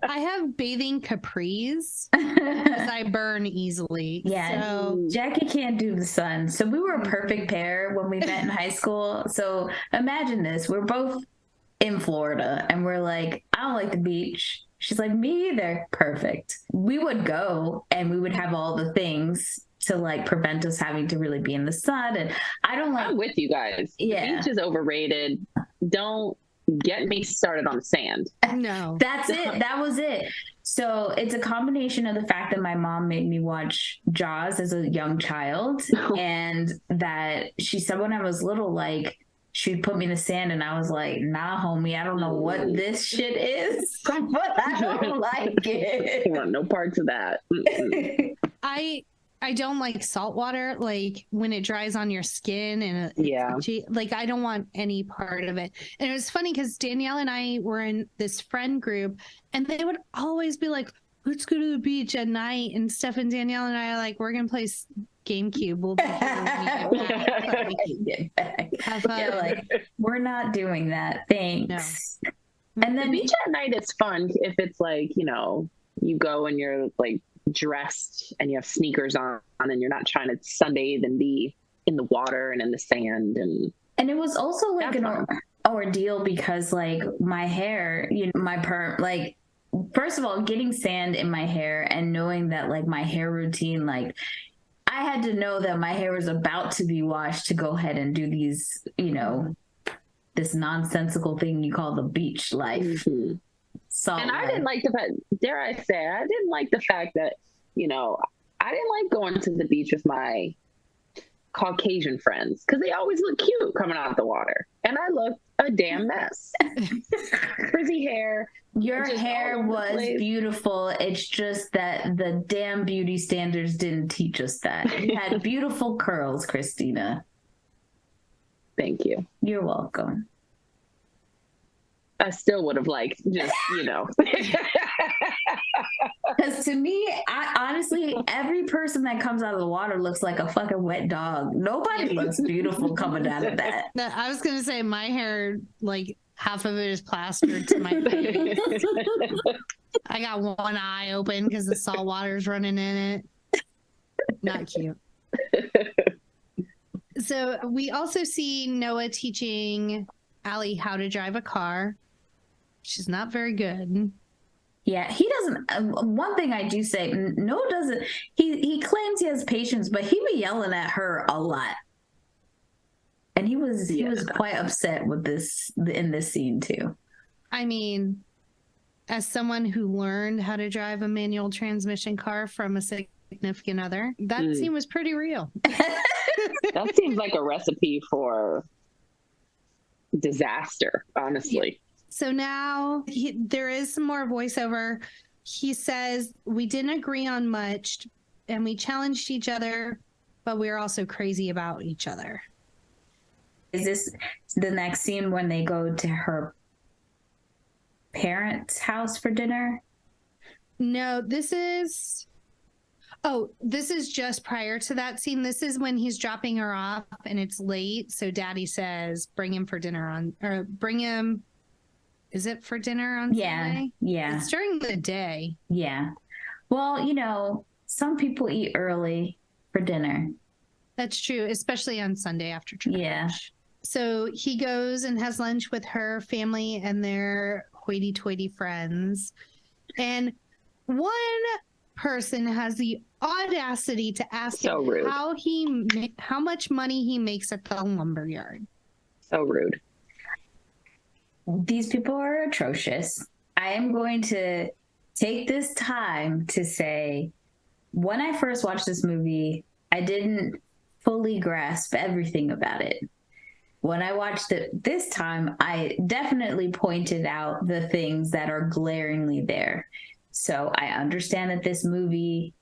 I have bathing capris because I burn easily. Yeah, So Jackie can't do the sun. So we were a perfect pair when we met in high school. So imagine this. We're both in Florida and we're like, I don't like the beach. She's like, me either. Perfect. We would go and we would have all the things to like prevent us having to really be in the sun. And I don't like. I'm with you guys. Yeah. The beach is overrated. Don't get me started on sand. no. That's it. That was it. So it's a combination of the fact that my mom made me watch Jaws as a young child, and that she said when I was little, like, she'd put me in the sand, and I was like, nah, homie, I don't know what this shit is, but I don't like it. I want no parts of that. Mm-mm. I don't like salt water, like when it dries on your skin and Yeah. like I don't want any part of it. And it was funny because Danielle and I were in this friend group, and they would always be like, let's go to the beach at night and stuff. And Danielle and I are like, we're gonna play GameCube. We'll be here when we get back. Like, Get back. have fun. Yeah, like, we're not doing that. Thanks. And The then beach at night is fun if it's like, you know, you go and you're like dressed and you have sneakers on and you're not trying to sunbathe and be in the water and in the sand. And it was also like That's an ordeal because like my hair, you know, my perm, like, first of all, getting sand in my hair and knowing that like my hair routine, like I had to know that my hair was about to be washed to go ahead and do these, you know, this nonsensical thing you call the beach life. Mm-hmm. Salt And I life. didn't like the fact, dare I say, I didn't like the fact that, you know, I didn't like going to the beach with my Caucasian friends because they always look cute coming out of the water. And I looked a damn mess. Frizzy hair. Your just hair all over the was place. beautiful. It's just that the damn beauty standards didn't teach us that. You had beautiful curls, Christina. Thank you. You're welcome. I still would have liked just, you know. Because to me, I honestly, every person that comes out of the water looks like a fucking wet dog. Nobody looks beautiful coming out of that. I was gonna say my hair, like half of it is plastered to my face. I got one eye open because the salt water's running in it. Not cute. So we also see Noah teaching Allie how to drive a car. She's not very good. Yeah, he doesn't. One thing I do say, Noah doesn't. He claims he has patience, but he be yelling at her a lot, and he was quite upset with this in this scene too. I mean, as someone who learned how to drive a manual transmission car from a significant other, that scene was pretty real. That seems like a recipe for disaster, honestly. So now there is some more voiceover. He says, we didn't agree on much and we challenged each other, but we were also crazy about each other. Is this the next scene when they go to her parents' house for dinner? No, this is just prior to that scene. This is when he's dropping her off and it's late. So daddy says, bring him for dinner bring him. Is it for dinner on Sunday? Yeah. It's during the day. Yeah. Well, you know, some people eat early for dinner. That's true, especially on Sunday after church. Yeah. So he goes and has lunch with her family and their hoity-toity friends. And one person has the audacity to ask So him rude. how much money he makes at the lumberyard. So rude. These people are atrocious. I am going to take this time to say, when I first watched this movie, I didn't fully grasp everything about it. When I watched it this time, I definitely pointed out the things that are glaringly there. So I understand that this movie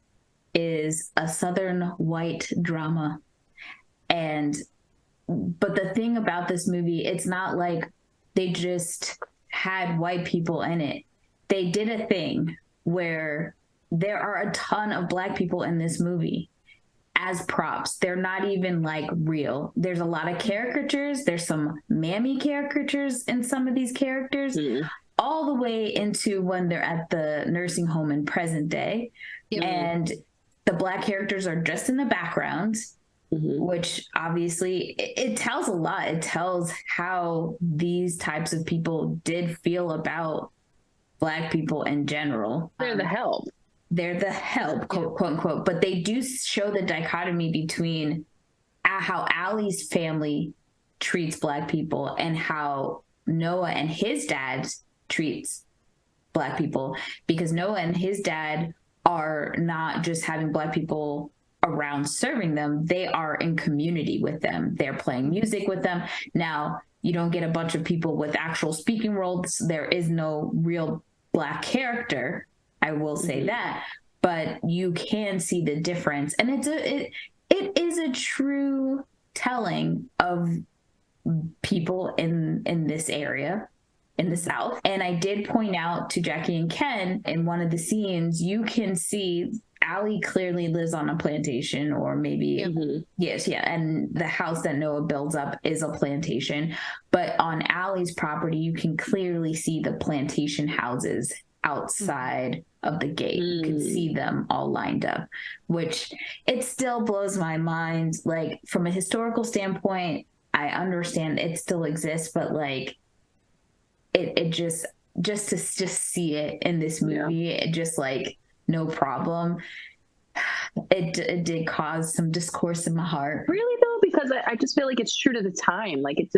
is a Southern white drama. But the thing about this movie, it's not like they just had white people in it. They did a thing where there are a ton of Black people in this movie as props. They're not even like real. There's a lot of caricatures. There's some mammy caricatures in some of these characters, all the way into when they're at the nursing home in present day. And the Black characters are just in the background, which obviously it tells a lot. It tells how these types of people did feel about Black people in general. They're the help. They're the help, quote unquote. But they do show the dichotomy between how Allie's family treats Black people and how Noah and his dad treats Black people. Because Noah and his dad are not just having Black people around serving them, they are in community with them. They're playing music with them. Now, you don't get a bunch of people with actual speaking roles. There is no real Black character, I will say that, but you can see the difference. And it is a true telling of people in this area, in the South. And I did point out to Jackie and Ken in one of the scenes, you can see Allie clearly lives on a plantation, or maybe, and the house that Noah builds up is a plantation. But on Allie's property, you can clearly see the plantation houses outside of the gate. You can see them all lined up, which it still blows my mind. Like, from a historical standpoint, I understand it still exists, but like it just to see it in this movie, it just like no problem. It did cause some discourse in my heart. Really though, because I just feel like it's true to the time. Like it's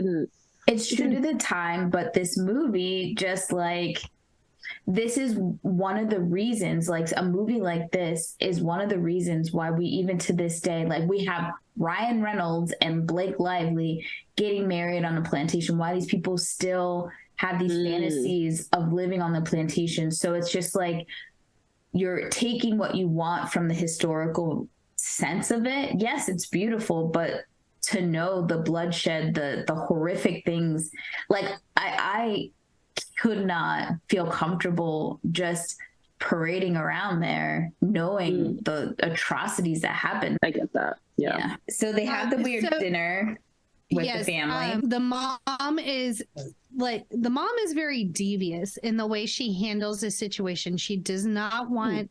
true to the time, but this movie just like, this is one of the reasons, like a movie like this is one of the reasons why we, even to this day, like we have Ryan Reynolds and Blake Lively getting married on a plantation, why these people still have these fantasies of living on the plantation. So it's just like, you're taking what you want from the historical sense of it. Yes, it's beautiful, but to know the bloodshed, the horrific things, like I could not feel comfortable just parading around there knowing the atrocities that happened. I get that. Yeah. So they have the weird dinner with the family. The mom is very devious in the way she handles the situation. She does not want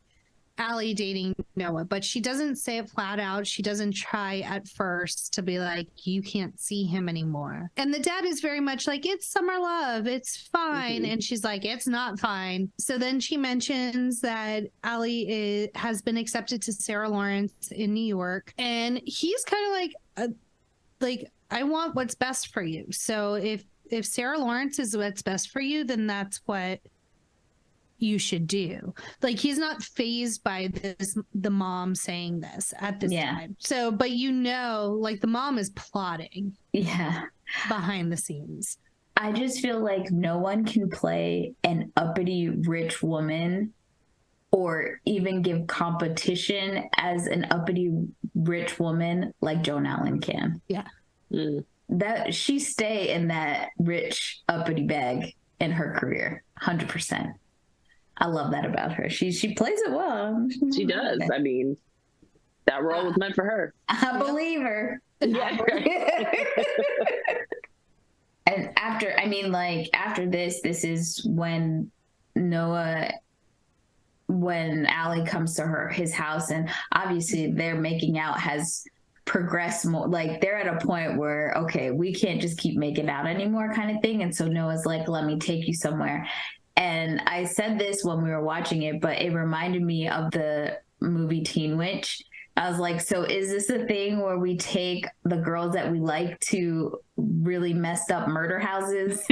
Allie dating Noah, but she doesn't say it flat out. She doesn't try at first to be like, you can't see him anymore. And the dad is very much like, it's summer love, it's fine. And she's like, it's not fine. So then she mentions that Allie has been accepted to Sarah Lawrence in New York. And he's kind of like, I want what's best for you. So if Sarah Lawrence is what's best for you, then that's what you should do. Like, he's not fazed by the mom saying this at this time. So, but like the mom is plotting behind the scenes. I just feel like no one can play an uppity rich woman or even give competition as an uppity rich woman like Joan Allen can. That she stay in that rich uppity bag in her career 100%. I love that about her. She plays it well. She does. I mean, that role was meant for her. I believe her. Yeah. And after this is when Allie comes to his house, and obviously their making out has progressed more. Like, they're at a point where, okay, we can't just keep making out anymore kind of thing. And so Noah's like, let me take you somewhere. And I said this when we were watching it, but it reminded me of the movie Teen Witch. I was like, so is this a thing where we take the girls that we like to really messed up murder houses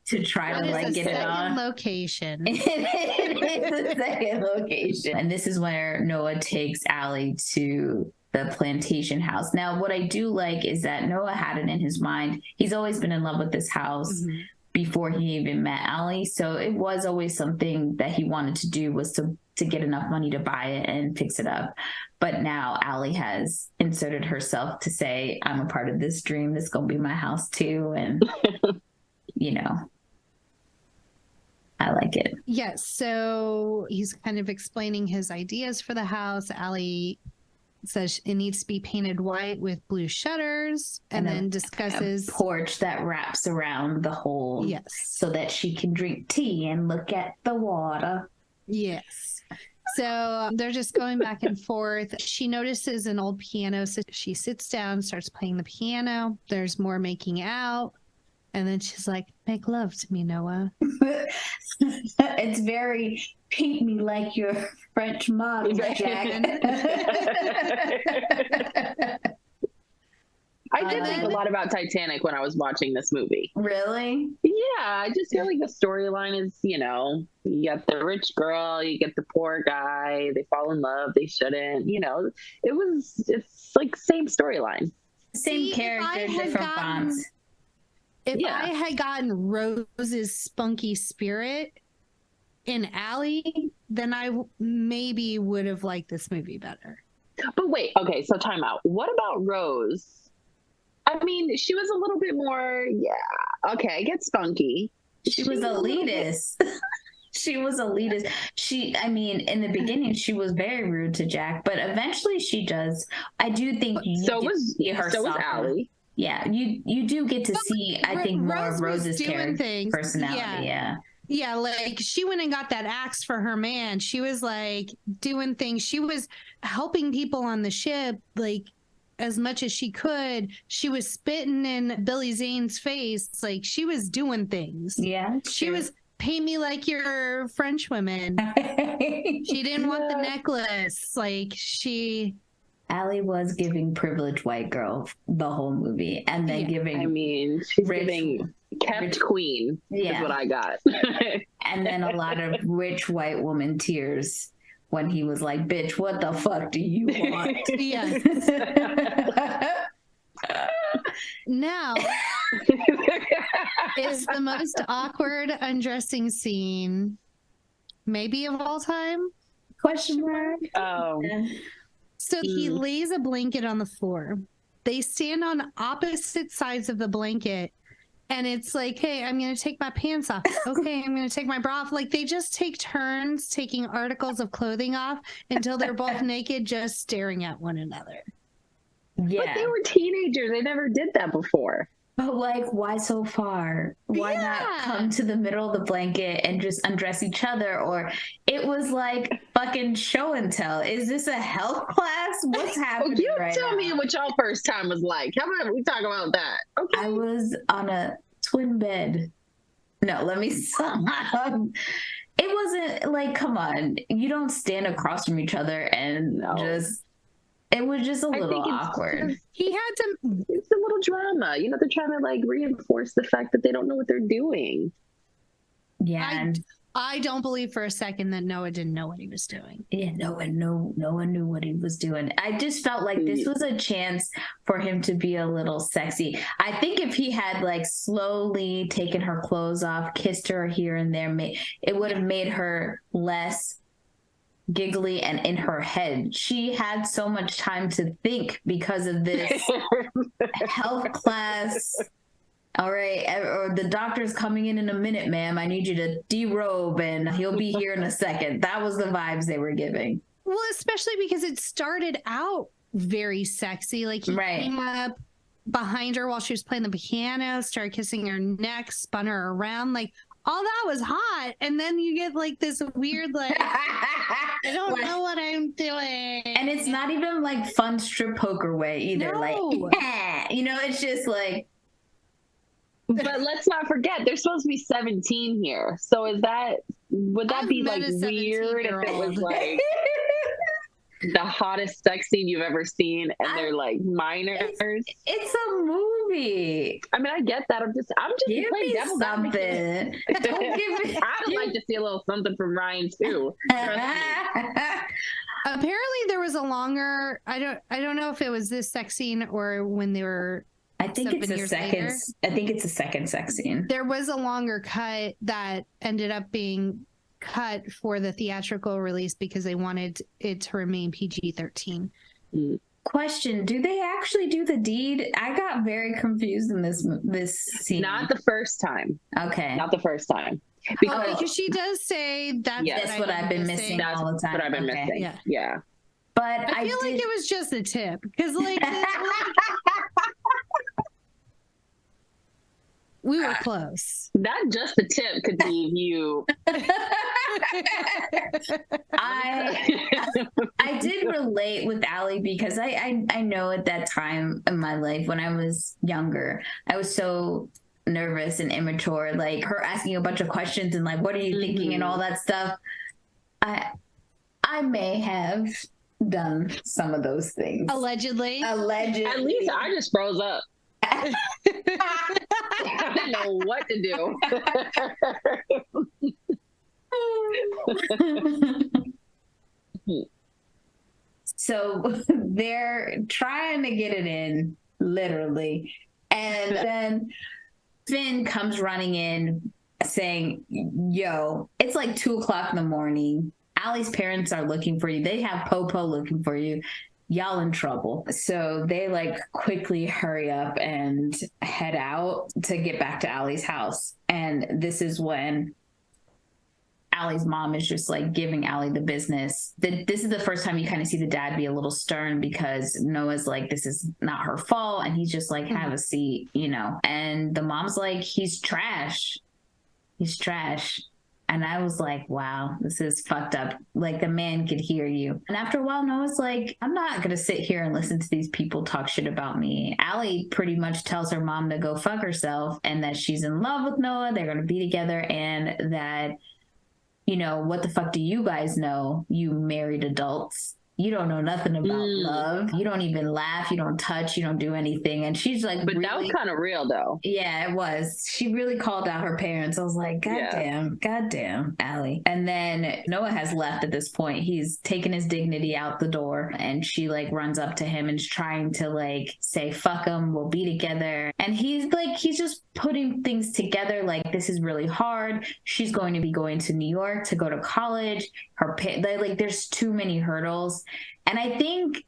to try to like get it on? Location. It is a second location. And this is where Noah takes Allie to the plantation house. Now, what I do like is that Noah had it in his mind. He's always been in love with this house before he even met Allie. So it was always something that he wanted to do, was to get enough money to buy it and fix it up. But now Allie has inserted herself to say, I'm a part of this dream. This is going to be my house too. And, you know, I like it. Yes. So he's kind of explaining his ideas for the house. Allie says it needs to be painted white with blue shutters, and then discusses a porch that wraps around the whole. Yes. So that she can drink tea and look at the water. Yes. So they're just going back and forth. She notices an old piano, so she sits down, starts playing the piano. There's more making out. And then she's like, make love to me, Noah. It's very, paint me like your French model, Jack. I did think a lot about Titanic when I was watching this movie. Really? Yeah, I just feel like the storyline is, you know, you get the rich girl, you get the poor guy, they fall in love, they shouldn't, you know, it's like same storyline. Same character, different fonts. If I had gotten Rose's spunky spirit in Allie, then I maybe would have liked this movie better. But wait, okay, so time out. What about Rose? I mean, she was a little bit more, okay, I get spunky. She was elitist. She was elitist. I mean, in the beginning, she was very rude to Jack, but eventually she does. I do think so was Allie. Yeah, you do get to see, I think, more of Rose's personality. Yeah, like she went and got that axe for her man. She was like doing things. She was helping people on the ship, like as much as she could. She was spitting in Billy Zane's face. Like she was doing things. Yeah, she was paint me like your French women. She didn't want the necklace. Like Allie was giving privileged white girl the whole movie, and then giving. I mean, she's giving kept queen. Is what I got. And then a lot of rich white woman tears when he was like, "Bitch, what the fuck do you want?" Yes. Now is the most awkward undressing scene, maybe of all time? Question mark. Oh. So he lays a blanket on the floor. They stand on opposite sides of the blanket. And it's like, hey, I'm going to take my pants off. Okay, I'm going to take my bra off. Like, they just take turns taking articles of clothing off until they're both naked, just staring at one another. Yeah. But they were teenagers. They never did that before. But, like, why so far? Why not come to the middle of the blanket and just undress each other? Or it was like fucking show and tell. Is this a health class? What's happening right now? You tell me what y'all first time was like. How about we talk about that? Okay. I was on a twin bed. No, let me stop. It wasn't like, come on. You don't stand across from each other and just... It was just a little awkward. He had to. It's a little drama. You know, they're trying to like reinforce the fact that they don't know what they're doing. Yeah. I don't believe for a second that Noah didn't know what he was doing. Yeah, no one knew what he was doing. I just felt like this was a chance for him to be a little sexy. I think if he had like slowly taken her clothes off, kissed her here and there, it would have made her less giggly and in her head. She had so much time to think because of this health class. All right, or the doctor's coming in a minute, ma'am. I need you to derobe and he'll be here in a second. That was the vibes they were giving. Well, especially because it started out very sexy. Like he came up behind her while she was playing the piano, started kissing her neck, spun her around. Like all that was hot. And then you get like this weird, like, I don't know what I'm doing. And it's not even like fun strip poker way either. No. Like, you know, it's just like. But let's not forget, they're supposed to be 17 here. So would that be like weird if it was like. the hottest sex scene you've ever seen, and they're like minors. It's a movie. I mean, I get that. I'm just Give playing me devil's advocate. something. Don't give me. I'd like to see a little something from Ryan too. Trust me. Apparently there was a longer, I don't know if it was this sex scene or when they were I think it's 7 a years second. later. I think it's a second sex scene. There was a longer cut that ended up being cut for the theatrical release because they wanted it to remain PG-13. Question: do they actually do the deed? I got very confused in this scene. Not the first time. Okay. Not the first time. Because she does say That's what I've been missing That's all the time. what I've been missing. Yeah. Yeah. But I feel like it was just a tip because like we were close. That just a tip could leave you. I did relate with Allie because I know at that time in my life when I was younger, I was so nervous and immature, like her asking a bunch of questions and like, what are you thinking and all that stuff. I may have done some of those things. Allegedly. At least I just froze up. I didn't know what to do. So they're trying to get it in, literally. And then Finn comes running in saying, yo, it's like 2:00 in the morning. Allie's parents are looking for you. They have Popo looking for you. Y'all in trouble. So they like quickly hurry up and head out to get back to Allie's house. And this is when Allie's mom is just like giving Allie the business. This is the first time you kind of see the dad be a little stern because Noah's like, this is not her fault. And he's just like, have a seat, you know. And the mom's like, he's trash. He's trash. And I was like, wow, this is fucked up. Like, the man could hear you. And after a while, Noah's like, I'm not going to sit here and listen to these people talk shit about me. Allie pretty much tells her mom to go fuck herself and that she's in love with Noah. They're going to be together and that, you know, what the fuck do you guys know, you married adults? You don't know nothing about love. You don't even laugh. You don't touch. You don't do anything. And she's like, but really, that was kind of real though. Yeah, it was. She really called out her parents. I was like, goddamn, Allie. And then Noah has left at this point. He's taken his dignity out the door and she like runs up to him and is trying to like say, fuck him, we'll be together. And he's just putting things together. Like, this is really hard. She's going to be going to New York to go to college. There's too many hurdles. And I think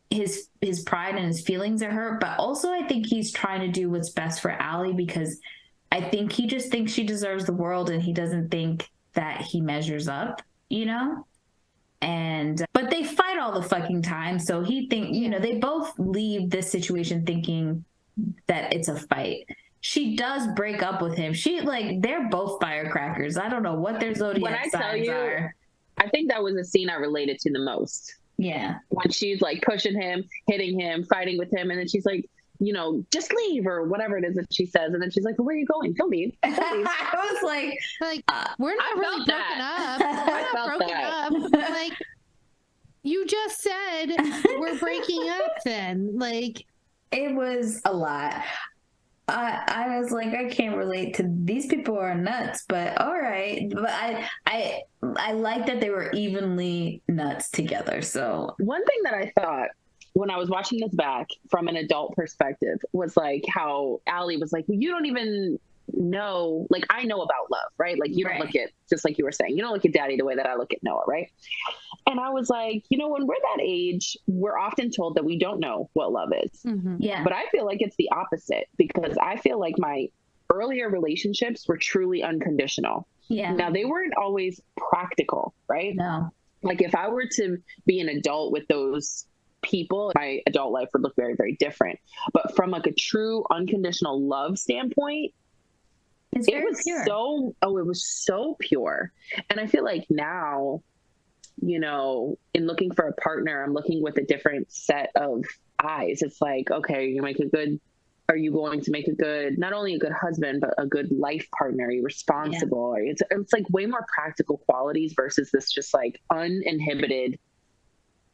his pride and his feelings are hurt, but also I think he's trying to do what's best for Allie because I think he just thinks she deserves the world and he doesn't think that he measures up, you know? But they fight all the fucking time. So he think, you know, they both leave this situation thinking that it's a fight. She does break up with him. They're both firecrackers. I don't know what their zodiac signs are. I think that was a scene I related to the most. Yeah. When she's like pushing him, hitting him, fighting with him. And then she's like, you know, just leave or whatever it is that she says. And then she's like, well, where are you going? Don't leave. Don't leave. I was like, we're not really broken up. We're not broken up. Like, you just said we're breaking up then. Like, it was a lot. I was like, I can't relate to these people are nuts, but all right. But I like that they were evenly nuts together. So one thing that I thought when I was watching this back from an adult perspective was like how Allie was like, you don't even know, like, I know about love, right? Like, you don't look at, just like you were saying, you don't look at daddy the way that I look at Noah, right? And I was like, you know, when we're that age, we're often told that we don't know what love is. Mm-hmm. Yeah. But I feel like it's the opposite because I feel like my earlier relationships were truly unconditional. Yeah. Now, they weren't always practical, right? No. Like, if I were to be an adult with those people, my adult life would look very, very different. But from like a true unconditional love standpoint, it was pure. It was so pure. And I feel like now, you know, in looking for a partner, I'm looking with a different set of eyes. It's like, okay, are you going to make a good, not only a good husband, but a good life partner? Are you responsible? Yeah. It's like way more practical qualities versus this just like uninhibited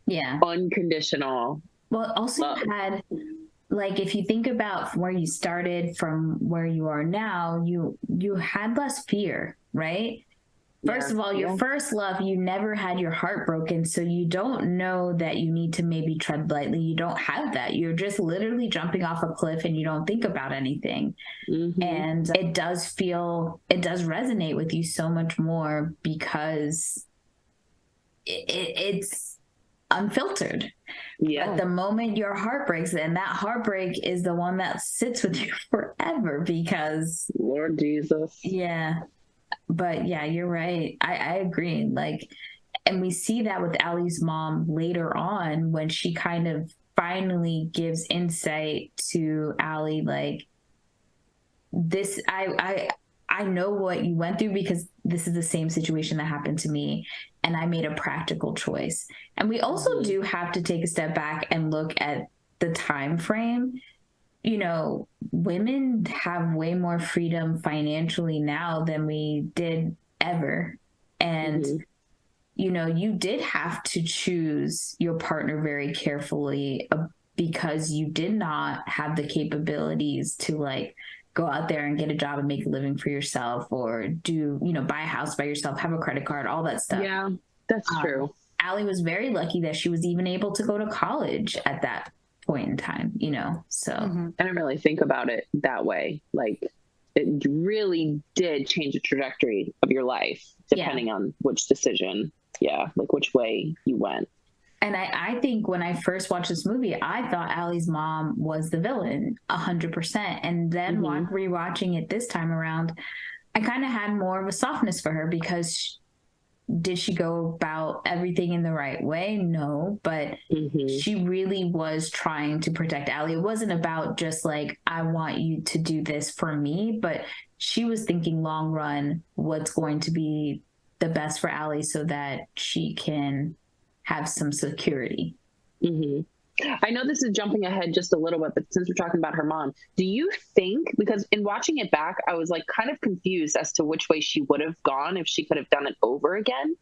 Yeah. unconditional. Well, also love. you had, like, if you think about from where you started from where you are now, you had less fear, right? First of all, your first love, you never had your heart broken, so you don't know that you need to maybe tread lightly. You don't have that. You're just literally jumping off a cliff and you don't think about anything. And it does resonate with you so much more because it's unfiltered. Yeah. But the moment your heart breaks, and that heartbreak is the one that sits with you forever because Lord Jesus. Yeah. But yeah, you're right. I agree. Like, and we see that with Allie's mom later on when she kind of finally gives insight to Allie, like, this, I know what you went through because this is the same situation that happened to me. And I made a practical choice. And we also do have to take a step back and look at the time frame. You know, women have way more freedom financially now than we did ever. And, you know, you did have to choose your partner very carefully because you did not have the capabilities to, like, go out there and get a job and make a living for yourself or do, you know, buy a house by yourself, have a credit card, all that stuff. Yeah, that's true. Allie was very lucky that she was even able to go to college at that point in time, you know. So I don't really think about it that way. Like, it really did change the trajectory of your life depending on which decision, like which way you went. And I think when I first watched this movie, I thought Allie's mom was the villain 100%. And then rewatching it this time around, I kind of had more of a softness for her because did she go about everything in the right way? No, but she really was trying to protect Allie. It wasn't about just like, I want you to do this for me, but she was thinking long run, what's going to be the best for Allie so that she can have some security. I know this is jumping ahead just a little bit, but since we're talking about her mom, do you think, because in watching it back, I was like kind of confused as to which way she would have gone if she could have done it over again.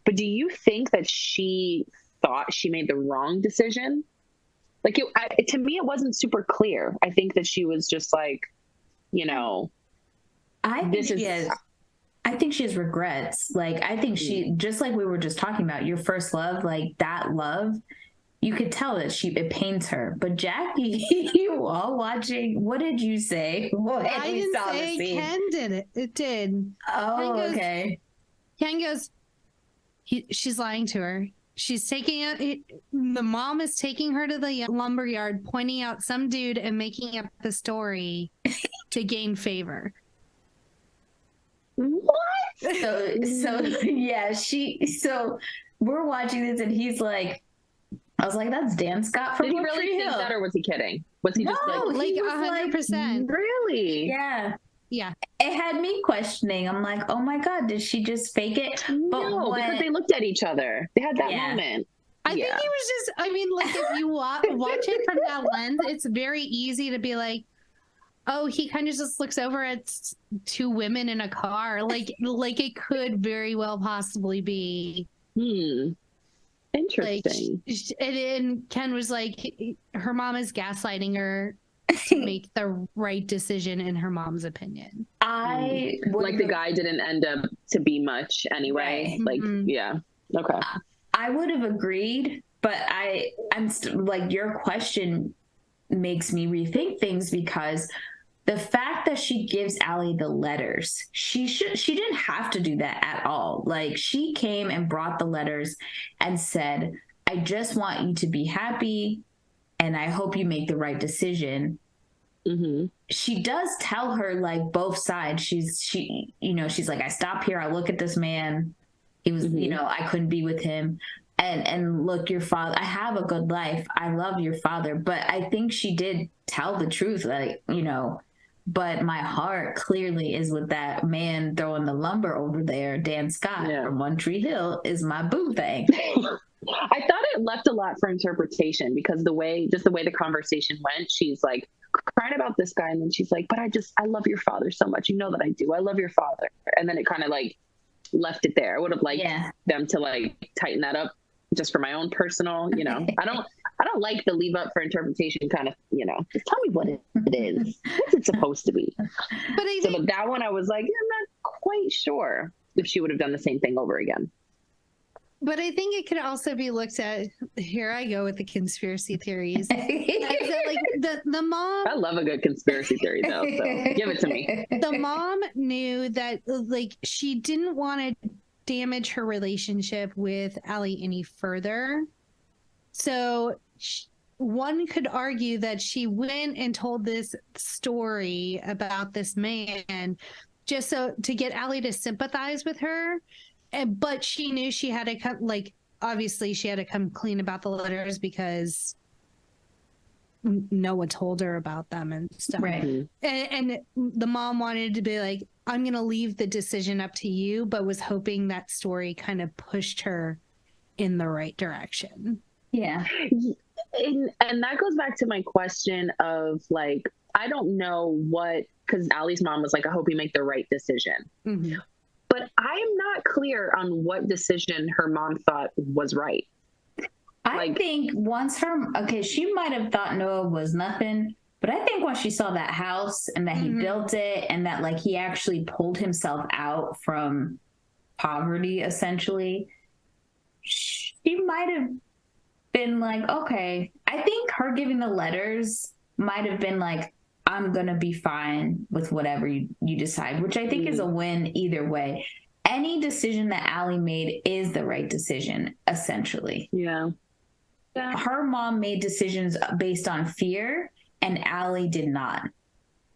But do you think that she thought she made the wrong decision? Like, to me, it wasn't super clear. I think that she was just like, you know, I think she has regrets. Like, I think she, just like we were just talking about, your first love, like that love, you could tell that it pains her. But Jackie, you all watching, what did you say? I didn't say Ken did it. It did. Oh, okay. Ken goes, she's lying to her. She's taking it. The mom is taking her to the lumberyard, pointing out some dude and making up the story to gain favor. What? So we're watching this and he's like, I was like, that's Dan Scott from Did he really think that, or was he kidding? Was he just like 100%? Really? Yeah. Yeah. It had me questioning. I'm like, oh my God, did she just fake it? No, because they looked at each other. They had that moment. I think he was just, I mean, like, if you watch it from that lens, it's very easy to be like, oh, he kind of just looks over at two women in a car. Like it could very well possibly be. Interesting. Like, and Ken was like, her mom is gaslighting her to make the right decision in her mom's opinion. Like the guy didn't end up to be much anyway. Right. Like, okay. I would have agreed, but I'm like, your question makes me rethink things because the fact that she gives Allie the letters, she didn't have to do that at all. Like, she came and brought the letters and said, I just want you to be happy and I hope you make the right decision. She does tell her, like, both sides. She's like, I stop here, I look at this man. He was, I couldn't be with him. And look, your father, I have a good life. I love your father. But I think she did tell the truth, like, but my heart clearly is with that man throwing the lumber over there. Dan Scott from One Tree Hill is my boo thing. I thought it left a lot for interpretation because the way the conversation went, she's like crying about this guy. And then she's like, but I love your father so much. You know that I do. I love your father. And then it kind of like left it there. I would have liked them to like tighten that up just for my own personal, I don't like the leave up for interpretation kind of, just tell me what it is. What's it supposed to be? But that one I was like, I'm not quite sure if she would have done the same thing over again. But I think it could also be looked at, here I go with the conspiracy theories. Like the mom. I love a good conspiracy theory though, so give it to me. The mom knew that like she didn't want to damage her relationship with Allie any further. So one could argue that she went and told this story about this man just so to get Allie to sympathize with her. But she knew she had to come, like, obviously she had to come clean about the letters because Noah told her about them and stuff. Right. And the mom wanted to be like, I'm going to leave the decision up to you, but was hoping that story kind of pushed her in the right direction. Yeah. And that goes back to my question of like, I don't know because Allie's mom was like, I hope you make the right decision. Mm-hmm. But I am not clear on what decision her mom thought was right. I think once she might have thought Noah was nothing, but I think once she saw that house and that he built it and that like he actually pulled himself out from poverty, essentially, she might have been like, okay. I think her giving the letters might have been like, I'm going to be fine with whatever you decide, which I think is a win either way. Any decision that Allie made is the right decision, essentially. Yeah. Her mom made decisions based on fear, and Allie did not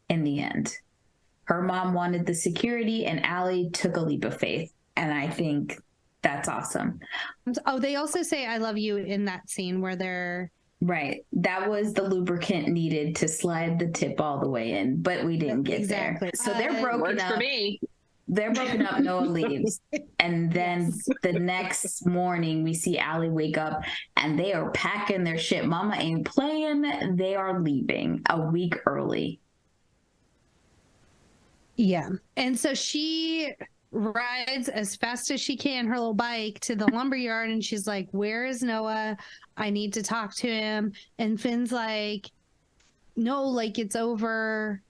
in the end. Her mom wanted the security, and Allie took a leap of faith. And I think that's awesome. Oh, they also say, I love you in that scene where they're... Right. That was the lubricant needed to slide the tip all the way in, but we didn't get there. So they're broken works up. For me. They're broken up, Noah leaves. And then the next morning we see Allie wake up and they are packing their shit. Mama ain't playing. They are leaving a week early. Yeah. And so she rides as fast as she can her little bike to the lumberyard and she's like, where is Noah? I need to talk to him. And Finn's like, no, like it's over.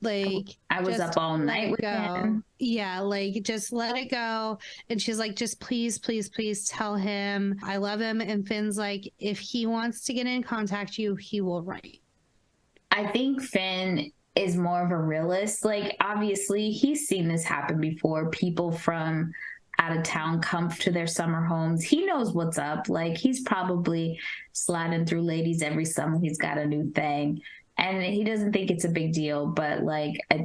Like I was up all night with him. Yeah, like just let it go. And she's like, just please, please, please tell him I love him. And Finn's like, if he wants to get in contact you, he will write. I think Finn is more of a realist. Like obviously he's seen this happen before. People from out of town come to their summer homes. He knows what's up. Like he's probably sliding through ladies every summer. He's got a new thing. And he doesn't think it's a big deal, but like, I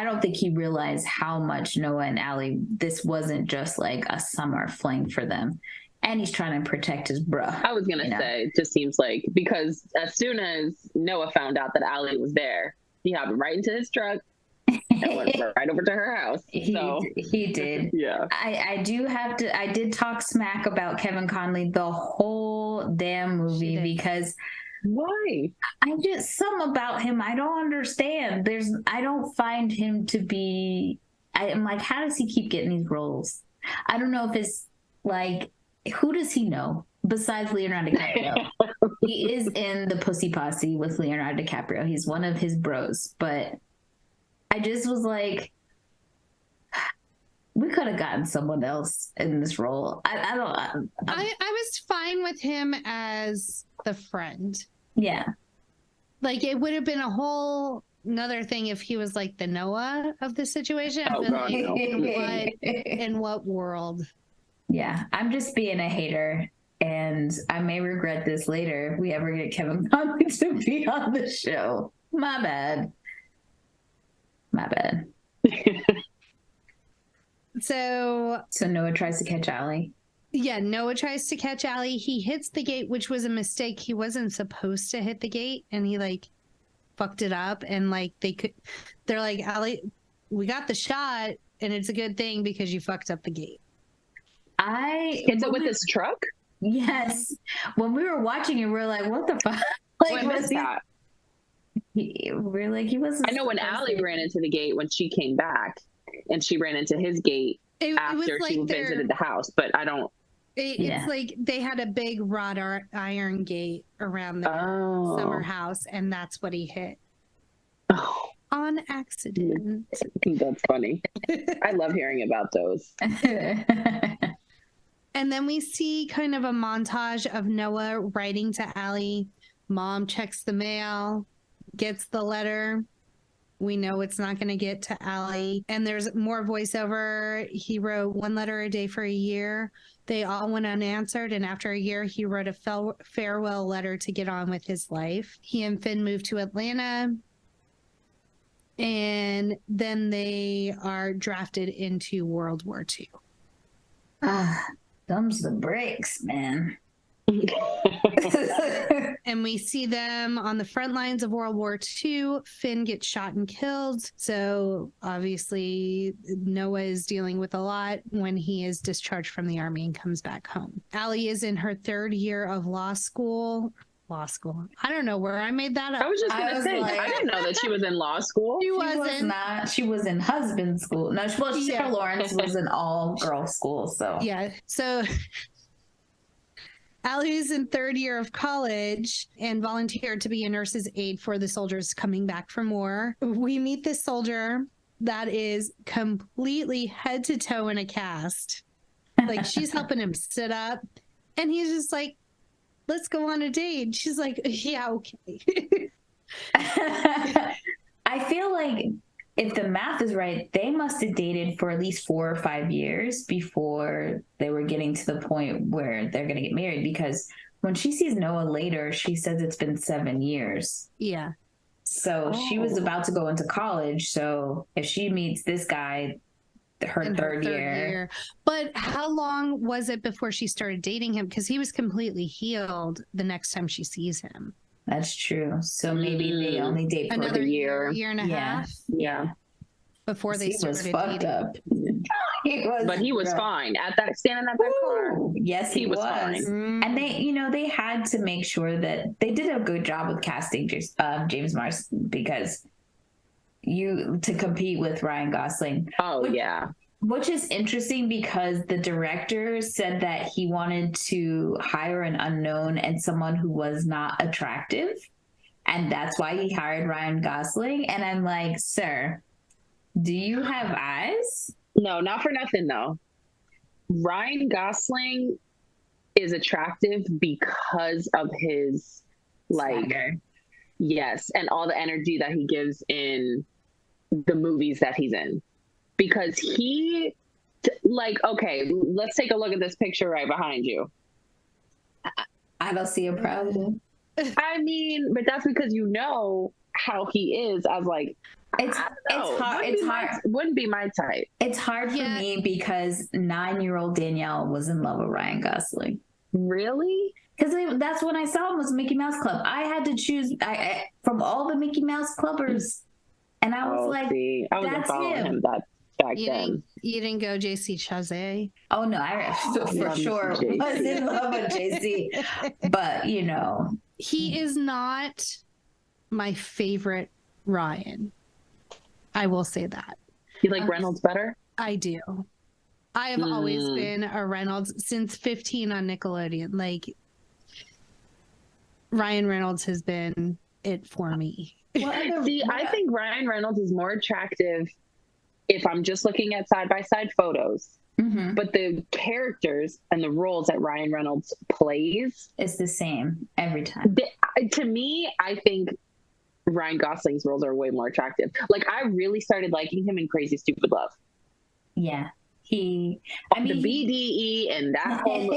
don't think he realized how much Noah and Allie, this wasn't just like a summer fling for them. And he's trying to protect his bro. I was going to say, it just seems like, because as soon as Noah found out that Allie was there, he hopped right into his truck and went right over to her house. He did. Yeah. I did talk smack about Kevin Conley the whole damn movie because... Why? Some about him I don't understand. I don't find him to be, I'm like, how does he keep getting these roles? I don't know if it's like, who does he know besides Leonardo DiCaprio? He is in the Pussy Posse with Leonardo DiCaprio. He's one of his bros, but I just was like, we could have gotten someone else in this role. I was fine with him as the friend. Yeah. Like it would have been a whole another thing if he was like the Noah of the situation. Oh, God, like, no. in what world? Yeah. I'm just being a hater. And I may regret this later if we ever get Kevin Conley to be on the show. My bad. So Noah tries to catch Allie. Yeah, Noah tries to catch Allie. He hits the gate, which was a mistake. He wasn't supposed to hit the gate, and he like fucked it up. And like they're like, Allie, we got the shot, and it's a good thing because you fucked up the gate. Is it with his truck? Yes. When we were watching it, we were like, what the fuck? Like, when was that? We're like, he wasn't. I know when Allie ran into the gate when she came back, and she ran into his gate after she visited the house, but I don't. It's like they had a big wrought iron gate around the summer house, and that's what he hit. Oh, on accident. that's funny. I love hearing about those. And then we see kind of a montage of Noah writing to Allie. Mom checks the mail, gets the letter. We know it's not going to get to Allie. And there's more voiceover. He wrote 1 letter a day for a year. They all went unanswered. And after a year, he wrote a farewell letter to get on with his life. He and Finn moved to Atlanta. And then they are drafted into World War II. Thumbs the brakes, man. And we see them on the front lines of World War II. Finn gets shot and killed. So obviously Noah is dealing with a lot when he is discharged from the army and comes back home. Allie is in her 3rd year of law school. I don't know where I made that up. I was just going to say, like, I didn't know that she was in law school. She was not. She was in husband school. No, Sarah Lawrence was in all-girl school. So yeah. So Allie's in 3rd year of college and volunteered to be a nurse's aide for the soldiers coming back from war. We meet this soldier that is completely head to toe in a cast. Like, she's helping him sit up, and he's just like, let's go on a date. She's like, yeah, okay. I feel like if the math is right, they must have dated for at least 4 or 5 years before they were getting to the point where they're going to get married. Because when she sees Noah later, she says it's been 7 years. Yeah. So she was about to go into college. So if she meets this guy, her third year. But how long was it before she started dating him? Because he was completely healed the next time she sees him. That's true. So maybe they only date for another a year and a half. Yeah. Before they started fucked up. He was fine at that standing at that car. Yes, he was fine. And they had to make sure that they did a good job with casting James Marsden, because to compete with Ryan Gosling. Which is interesting, because the director said that he wanted to hire an unknown and someone who was not attractive. And that's why he hired Ryan Gosling. And I'm like, sir, do you have eyes? No, not for nothing, though. Ryan Gosling is attractive because of his, swagger. Yes, and all the energy that he gives in the movies that he's in. Because okay, let's take a look at this picture right behind you. I don't see a problem. I mean, but that's because you know how he is as it's hard. Wouldn't be my type. It's hard for me because 9-year-old Danielle was in love with Ryan Gosling. Really? Because that's when I saw him, was Mickey Mouse Club. I had to choose from all the Mickey Mouse Clubbers, and I was I wasn't following him back then. You didn't go JC Chazé? Oh no, I for sure was in love with JC, but he is not my favorite Ryan. I will say that. You like Reynolds better? I do. I have always been a Reynolds since 15 on Nickelodeon. Ryan Reynolds has been it for me. I think Ryan Reynolds is more attractive if I'm just looking at side-by-side photos. Mm-hmm. But the characters and the roles that Ryan Reynolds plays is the same every time. To me, I think Ryan Gosling's roles are way more attractive. I really started liking him in Crazy Stupid Love. Yeah. The BDE and that whole,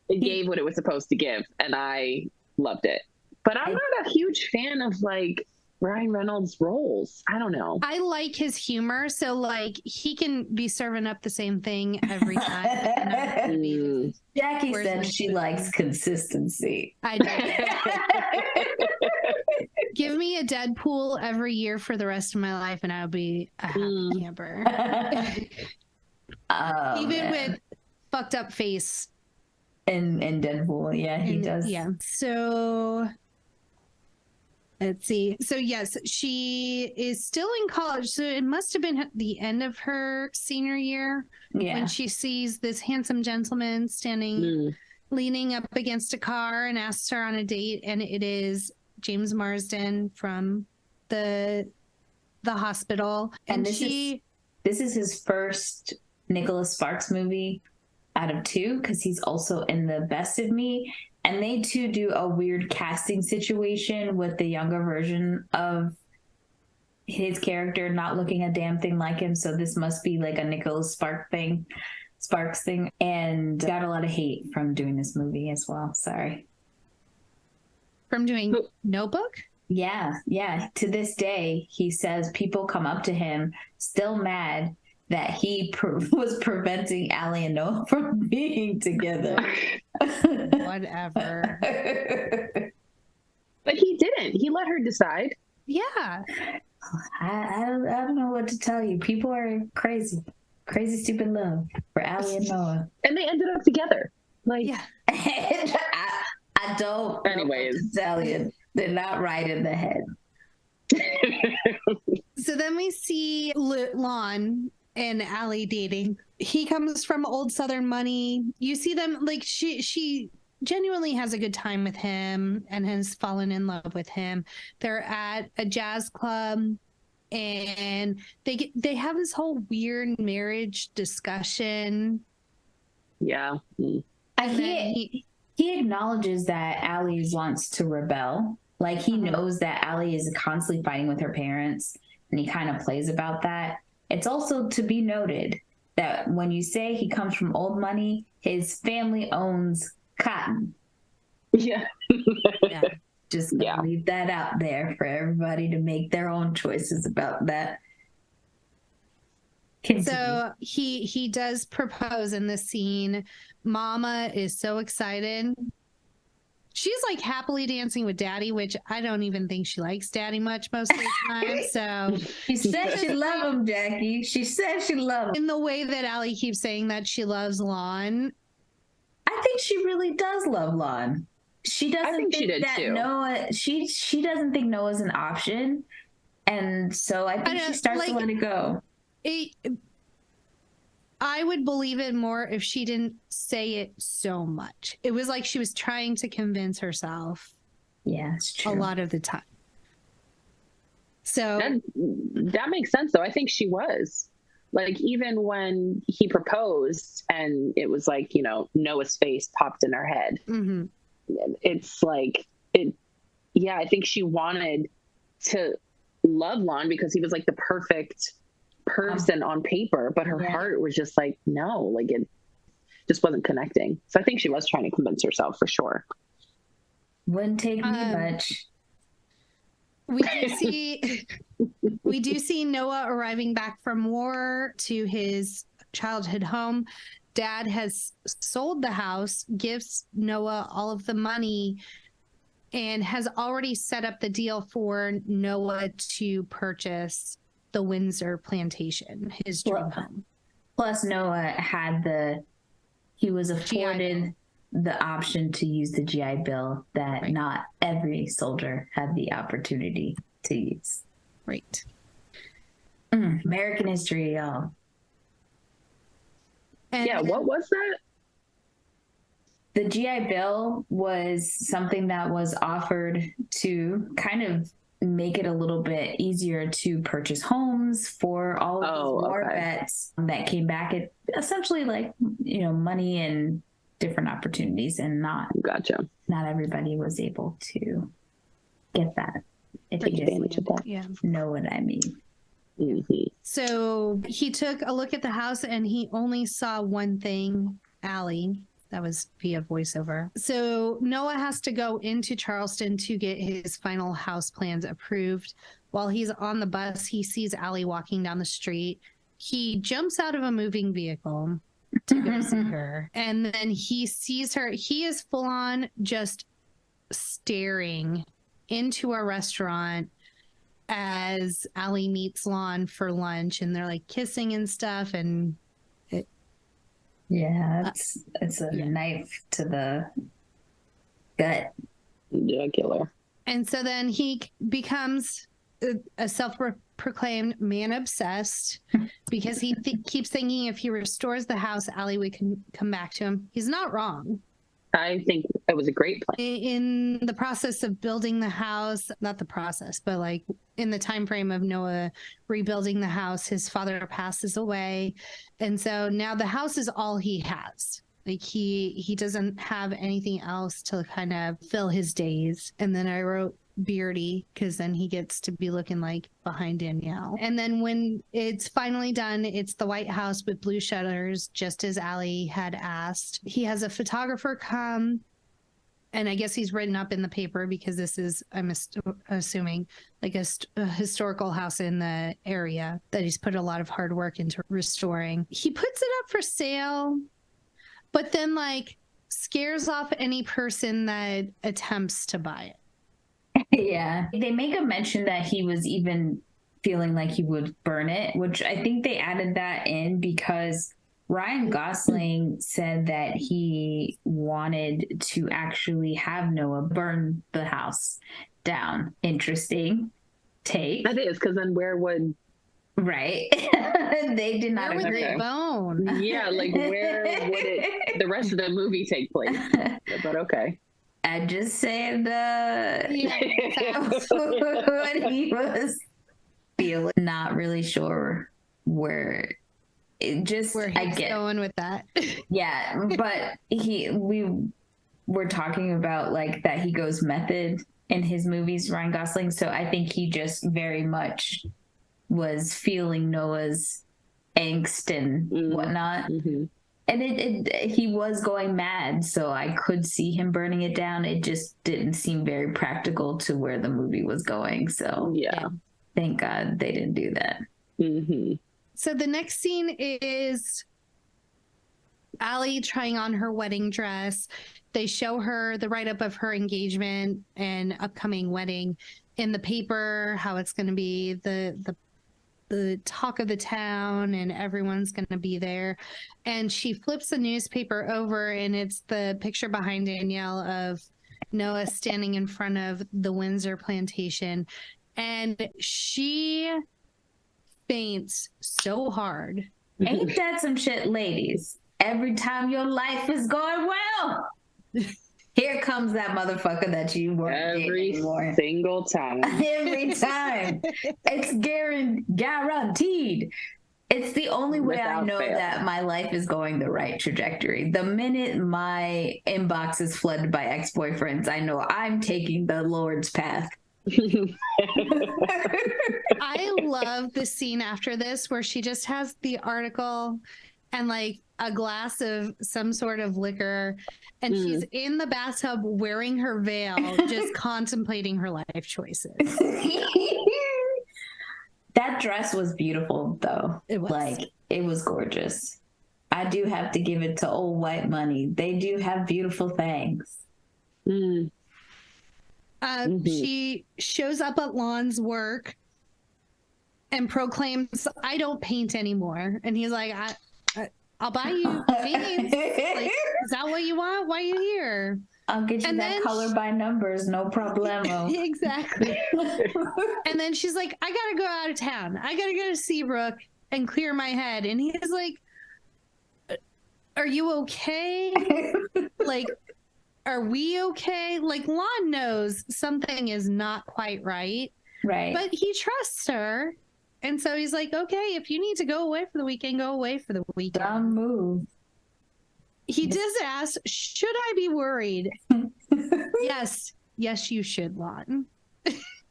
it gave what it was supposed to give, and I loved it. But I'm not a huge fan of, Ryan Reynolds' roles. I don't know. I like his humor, so he can be serving up the same thing every time. Jackie said she likes consistency. I do. Give me a Deadpool every year for the rest of my life, and I'll be a happy camper. Even with fucked up face. In Deadpool, yeah, he does. Yeah. So Let's see. So yes, she is still in college. So it must have been the end of her senior year when she sees this handsome gentleman standing, leaning up against a car and asks her on a date. And it is James Marsden from the hospital. And this is his first Nicholas Sparks movie out of 2, because he's also in The Best of Me. And they too do a weird casting situation with the younger version of his character not looking a damn thing like him. So this must be like a Nicholas Sparks thing. And got a lot of hate from doing this movie as well. Sorry. From doing Notebook? Yeah. To this day, he says people come up to him still mad that he was preventing Allie and Noah from being together. Whatever. But he didn't. He let her decide. Yeah. I don't know what to tell you. People are crazy. Crazy, stupid love for Allie and Noah. And they ended up together. Like, yeah. I don't Anyways. know what to tell you. They're not right in the head. So then we see Lon and Allie dating. He comes from old Southern money. You see them, like, she genuinely has a good time with him and has fallen in love with him. They're at a jazz club and they have this whole weird marriage discussion. Yeah. He acknowledges that Allie wants to rebel. Like, he knows that Allie is constantly fighting with her parents, and he kind of plays about that. It's also to be noted that when you say he comes from old money, his family owns cotton. Yeah. Just leave that out there for everybody to make their own choices about that. Continue. So he does propose in this scene. Mama is so excited. She's like happily dancing with Daddy, which I don't even think she likes Daddy much most of the time. So she said she loved him, Jackie. She said she loved him. In the way that Allie keeps saying that she loves Lon. I think she really does love Lon. She doesn't think that too. Noah. She doesn't think Noah's an option, and so I think she starts to let it go. I would believe it more if she didn't say it so much. It was like she was trying to convince herself. Yeah, it's true. A lot of the time. So that makes sense, though. I think she was. Like, even when he proposed and it was like, Noah's face popped in her head. Mm-hmm. It's like, I think she wanted to love Lon because he was like the perfect person on paper, but her heart was just like, no, like it just wasn't connecting. So I think she was trying to convince herself for sure. Wouldn't take me much. We do see Noah arriving back from war to his childhood home. Dad has sold the house, gives Noah all of the money, and has already set up the deal for Noah to purchase the Windsor plantation, his dream home. Plus, Noah he was afforded the option to use the GI Bill that not every soldier had the opportunity to use. Right. American history, y'all. And what was that? The GI Bill was something that was offered to kind of make it a little bit easier to purchase homes for all of these war vets that came back. It essentially like, money and different opportunities, and not everybody was able to get that. If you just know what I mean. Mm-hmm. So he took a look at the house and he only saw one thing, Allie. That was via voiceover. So Noah has to go into Charleston to get his final house plans approved. While he's on the bus, he sees Allie walking down the street. He jumps out of a moving vehicle to go see her. And then he sees her. He is full on just staring into a restaurant as Allie meets Lon for lunch, and they're like kissing and stuff. And it's a knife to the gut. Yeah, killer. And so then he becomes a self-proclaimed man obsessed because he keeps thinking if he restores the house, Allie would come back to him. He's not wrong. I think it was a great plan. In the process of building the house, not the process, but like in the time frame of Noah rebuilding the house, his father passes away. And so now the house is all he has. Like he doesn't have anything else to kind of fill his days. And then I wrote Beardy because then he gets to be looking like behind Danielle. And then when it's finally done, it's the White House with blue shutters, just as Allie had asked. He has a photographer come, and I guess he's written up in the paper because this is, I'm assuming, like a historical house in the area that he's put a lot of hard work into restoring. He puts it up for sale, but then like scares off any person that attempts to buy it. Yeah. They make a mention that he was even feeling like he would burn it, which I think they added that in because Ryan Gosling said that he wanted to actually have Noah burn the house down. Interesting take. That is, because then where would... Right. They did not Where would agree. they bone? Yeah, like where would the rest of the movie take place? But okay. I just said what he was feeling. Not really sure where it just Where he's going with that. Yeah, but we were talking about like that he goes method in his movies, Ryan Gosling. So I think he just very much was feeling Noah's angst and whatnot. Mm-hmm. And he was going mad, so I could see him burning it down. It just didn't seem very practical to where the movie was going. So yeah, thank God they didn't do that. Mm-hmm. So the next scene is Allie trying on her wedding dress. They show her the write-up of her engagement and upcoming wedding in the paper, how it's going to be the talk of the town and everyone's going to be there. And she flips the newspaper over and it's the picture behind Danielle of Noah standing in front of the Windsor plantation. And she faints so hard. Ain't that some shit, ladies? Every time your life is going well, here comes that motherfucker that you weren't every anymore. Single time. Every time. It's guaranteed. It's the only way I know that my life is going the right trajectory. The minute my inbox is flooded by ex-boyfriends, I know I'm taking the Lord's path. I love the scene after this where she just has the article and like a glass of some sort of liquor and she's in the bathtub wearing her veil, just contemplating her life choices. That dress was beautiful though. It was. Like, it was gorgeous. I do have to give it to Old White Money. They do have beautiful things. She shows up at Lon's work and proclaims, "I don't paint anymore." And he's like, I'll buy you paints. Like, is that what you want? Why are you here? I'll get you that color by numbers, no problemo. Exactly. And then she's like, I gotta go out of town. I gotta go to Seabrook and clear my head. And he's like, are you okay? Like, are we okay? Like, Lon knows something is not quite right. Right. But he trusts her. And so he's like, okay, if you need to go away for the weekend, go away for the weekend. Dumb move. He does ask, should I be worried? Yes, you should, Lon.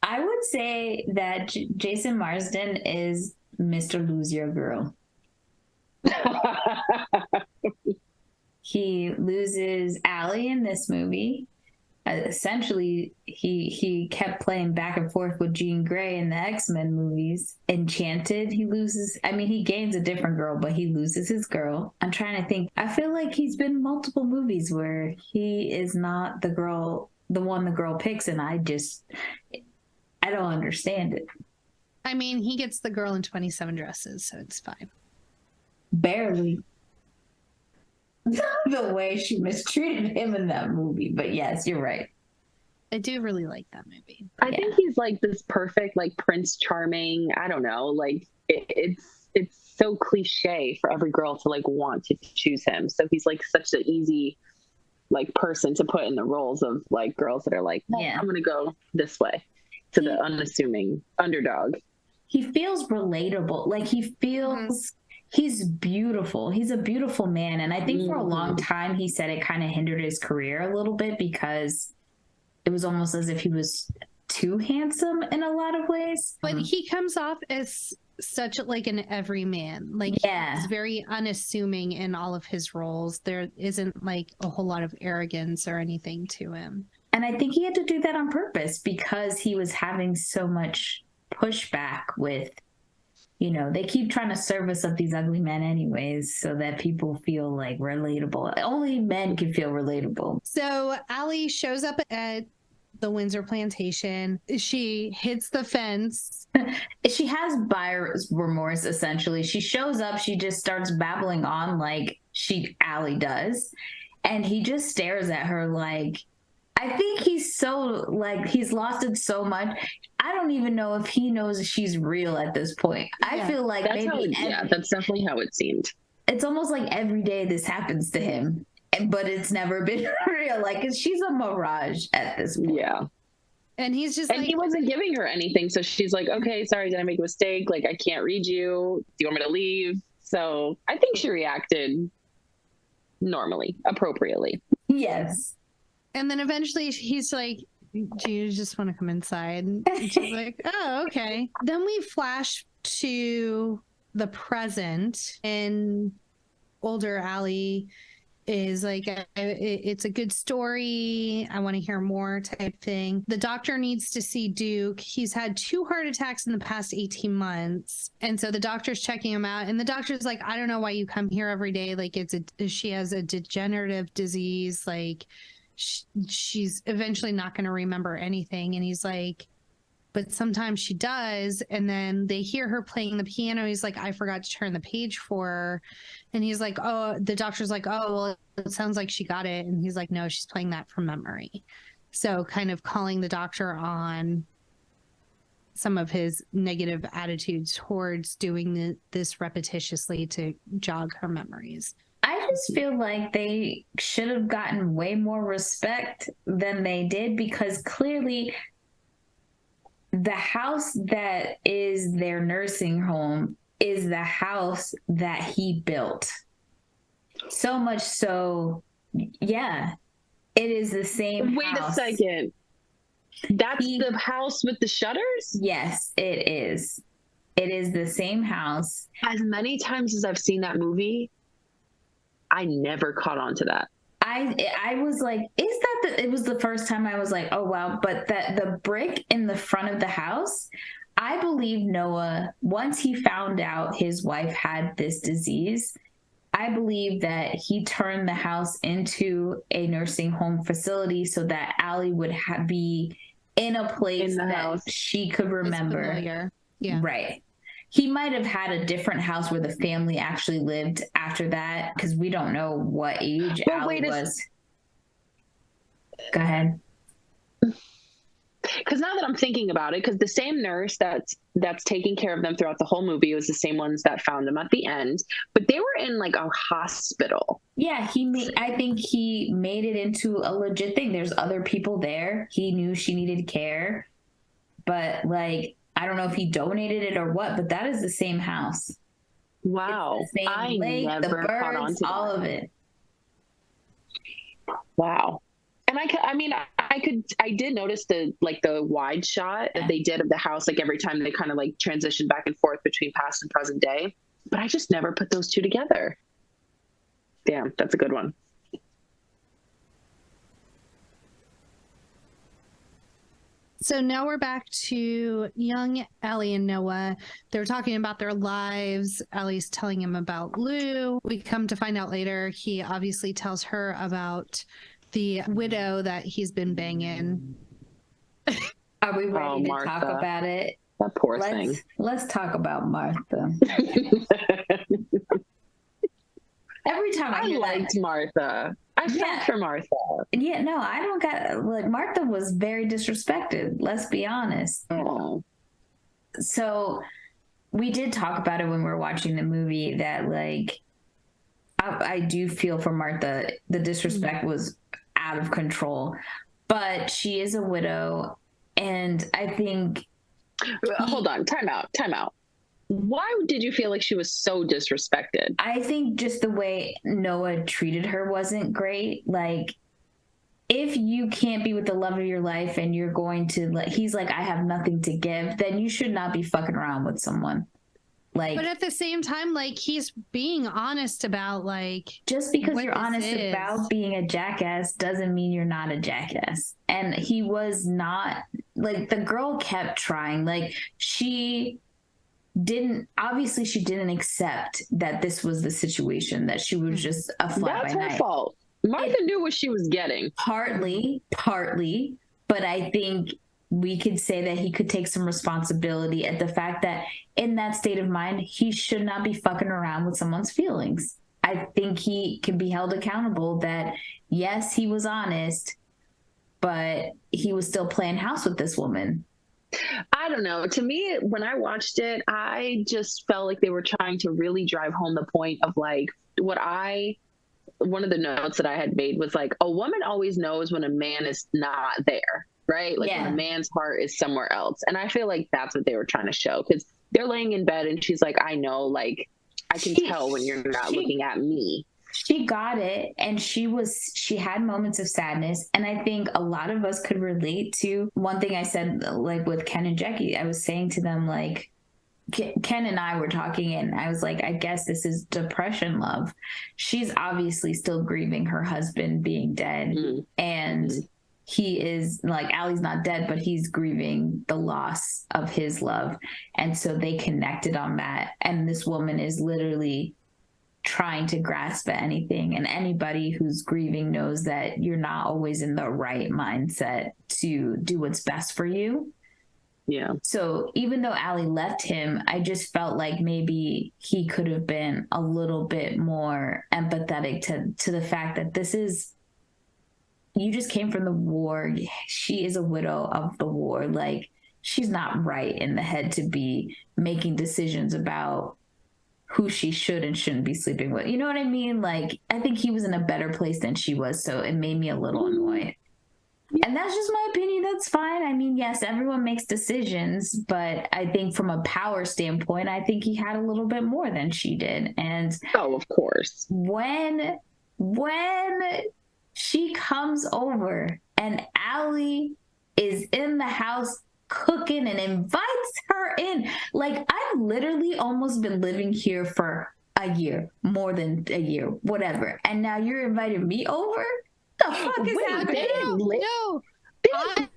I would say that Jason Marsden is Mr. Lose Your Girl. He loses Allie in this movie. Essentially, he kept playing back and forth with Jean Grey in the X-Men movies. Enchanted, he loses. I mean, he gains a different girl, but he loses his girl. I'm trying to think. I feel like he's been in multiple movies where he is not the one the girl picks, and I don't understand it. I mean, he gets the girl in 27 dresses, so it's fine. Barely. The way she mistreated him in that movie. But yes, you're right. I do really like that movie. I think he's like this perfect, like Prince Charming. I don't know. Like it's so cliche for every girl to like want to choose him. So he's like such an easy like person to put in the roles of like girls that are like, I'm going to go this way to the unassuming underdog. He feels relatable. Like he feels he's beautiful. He's a beautiful man. And I think for a long time, he said it kind of hindered his career a little bit because it was almost as if he was too handsome in a lot of ways. But he comes off as such like an everyman. Like he's very unassuming in all of his roles. There isn't like a whole lot of arrogance or anything to him. And I think he had to do that on purpose because he was having so much pushback with, you know, they keep trying to service up these ugly men anyways so that people feel like relatable. Only men can feel relatable. So Allie shows up at the Windsor plantation. She hits the fence. She has buyer's remorse, essentially. She shows up, she just starts babbling on like Allie does. And he just stares at her like, I think he's so, like, he's lost it so much. I don't even know if he knows she's real at this point. I feel like that's definitely how it seemed. It's almost like every day this happens to him, but it's never been real. Like, she's a mirage at this point. Yeah. And he's just he wasn't giving her anything. So she's like, okay, sorry, did I make a mistake? Like, I can't read you. Do you want me to leave? So I think she reacted normally, appropriately. Yes. And then eventually he's like, do you just want to come inside? And she's like, oh, okay. Then we flash to the present, and older Allie is like, it's a good story. I want to hear more type thing. The doctor needs to see Duke. He's had 2 heart attacks in the past 18 months. And so the doctor's checking him out. And the doctor's like, I don't know why you come here every day. Like she has a degenerative disease. Like, she's eventually not going to remember anything. And he's like, but sometimes she does. And then they hear her playing the piano. He's like, I forgot to turn the page for her. And he's like, oh, the doctor's like, oh, well, it sounds like she got it. And he's like, no, she's playing that from memory. So kind of calling the doctor on some of his negative attitudes towards doing this repetitiously to jog her memories. I just feel like they should have gotten way more respect than they did, because clearly the house that is their nursing home is the house that he built. So much so, yeah, it is the same Wait house. A second. That's the house with the shutters? Yes, it is. It is the same house. As many times as I've seen that movie, I never caught on to that. I was like, is that it was the first time I was like, oh wow. But the brick in the front of the house, I believe Noah, once he found out his wife had this disease, I believe that he turned the house into a nursing home facility so that Allie would be in a place that she could remember. Yeah. Right. He might have had a different house where the family actually lived after that, because we don't know what age Allie was. Go ahead. Because now that I'm thinking about it, because the same nurse that's taking care of them throughout the whole movie was the same ones that found them at the end, but they were in like a hospital. Yeah, I think he made it into a legit thing. There's other people there. He knew she needed care, but like, I don't know if he donated it or what, but that is the same house. Wow. It's the same lake, the birds, all of it. Wow. And I did notice the wide shot that they did of the house, like every time they kind of like transition back and forth between past and present day, but I just never put those two together. Damn, that's a good one. So now we're back to young Allie and Noah. They're talking about their lives. Allie's telling him about Lou. We come to find out later, he obviously tells her about the widow that he's been banging. Are we ready to talk about it? That poor thing. Let's talk about Martha. Every time I liked Martha. I I felt for Martha. Yeah, no, I don't got, like, Martha was very disrespected, let's be honest. Oh. So we did talk about it when we were watching the movie that, like, I do feel for Martha. The disrespect was out of control, but she is a widow, and I think... Hold on, time out. Why did you feel like she was so disrespected? I think just the way Noah treated her wasn't great. Like, if you can't be with the love of your life and you're going to, like, he's like, I have nothing to give, then you should not be fucking around with someone. Like, but at the same time, like, he's being honest about, like, just because what you're this honest is. about being a jackass doesn't mean you're not a jackass. And he was not, like, the girl kept trying. Like, she didn't accept that this was the situation, that she was just a fly That's by her night. fault. Martha knew what she was getting. Partly, but I think we could say that he could take some responsibility at the fact that in that state of mind, he should not be fucking around with someone's feelings. I think he can be held accountable that, yes, he was honest, but he was still playing house with this woman. I don't know. To me, when I watched it, I just felt like they were trying to really drive home the point of, like, one of the notes that I had made was, like, a woman always knows when a man is not there, right? Like, when a man's heart is somewhere else. And I feel like that's what they were trying to show, because they're laying in bed and she's like, I know, like, I can tell when you're not looking at me. She got it, and she had moments of sadness, and I think a lot of us could relate to one thing I said, like, with Ken and Jackie. I was saying to them, like, Ken and I were talking, and I was like, I guess this is depression love. She's obviously still grieving her husband being dead, and he is, like, Allie's not dead, but he's grieving the loss of his love, and so they connected on that. And this woman is literally trying to grasp at anything, and anybody who's grieving knows that you're not always in the right mindset to do what's best for you. Yeah. So even though Allie left him, I just felt like maybe he could have been a little bit more empathetic to the fact that this is, you just came from the war. She is a widow of the war. Like, she's not right in the head to be making decisions about who she should and shouldn't be sleeping with. You know what I mean? Like, I think he was in a better place than she was, so it made me a little annoyed. And that's just my opinion. That's fine. I mean, yes, everyone makes decisions, but I think from a power standpoint, I think he had a little bit more than she did. And oh, of course. When she comes over and Allie is in the house cooking and invites her in, like, I've literally almost been living here for a year, more than a year, whatever, and now you're inviting me over? The fuck is happening? They didn't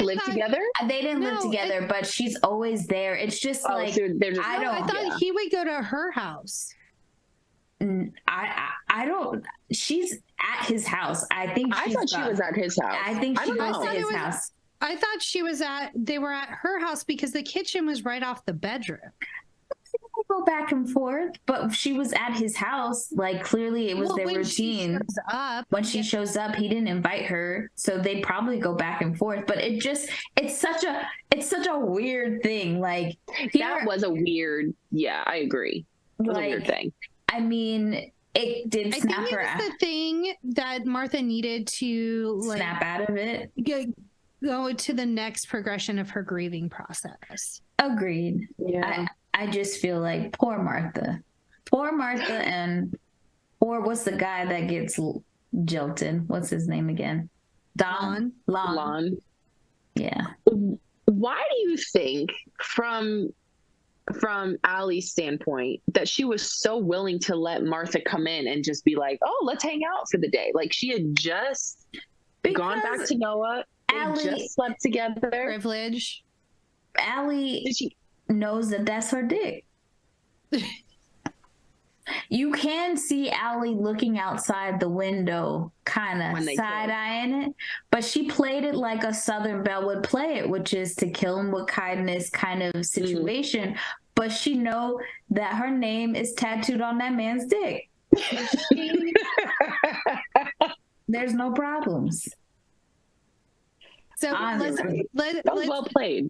live together. They didn't live together, but she's always there. It's just like, so just, I thought he would go to her house. I don't. She's at his house. I think. I thought she was at his house. I think she goes to his house. I thought they were at her house because the kitchen was right off the bedroom. They go back and forth, but she was at his house. Like, clearly it was their routine. When she shows up, he didn't invite her, so they probably go back and forth. But it's such a weird thing. Like, that was a weird. Yeah, I agree. It was a weird thing. I mean, it did snap her out. The thing that Martha needed to, like, snap out of it. Go to the next progression of her grieving process. Agreed. Yeah. I just feel like poor Martha, and or what's the guy that gets jilted? What's his name again? Lon. Yeah. Why do you think, from Allie's standpoint, that she was so willing to let Martha come in and just be like, oh, let's hang out for the day? Like, she had just gone back to Noah. They just slept together. Privilege. Allie knows that that's her dick. You can see Allie looking outside the window, kind of side-eyeing it, but she played it like a Southern belle would play it, which is to kill him with kindness kind of situation. But she know that her name is tattooed on that man's dick. there's no problems. So Honestly. That was well played.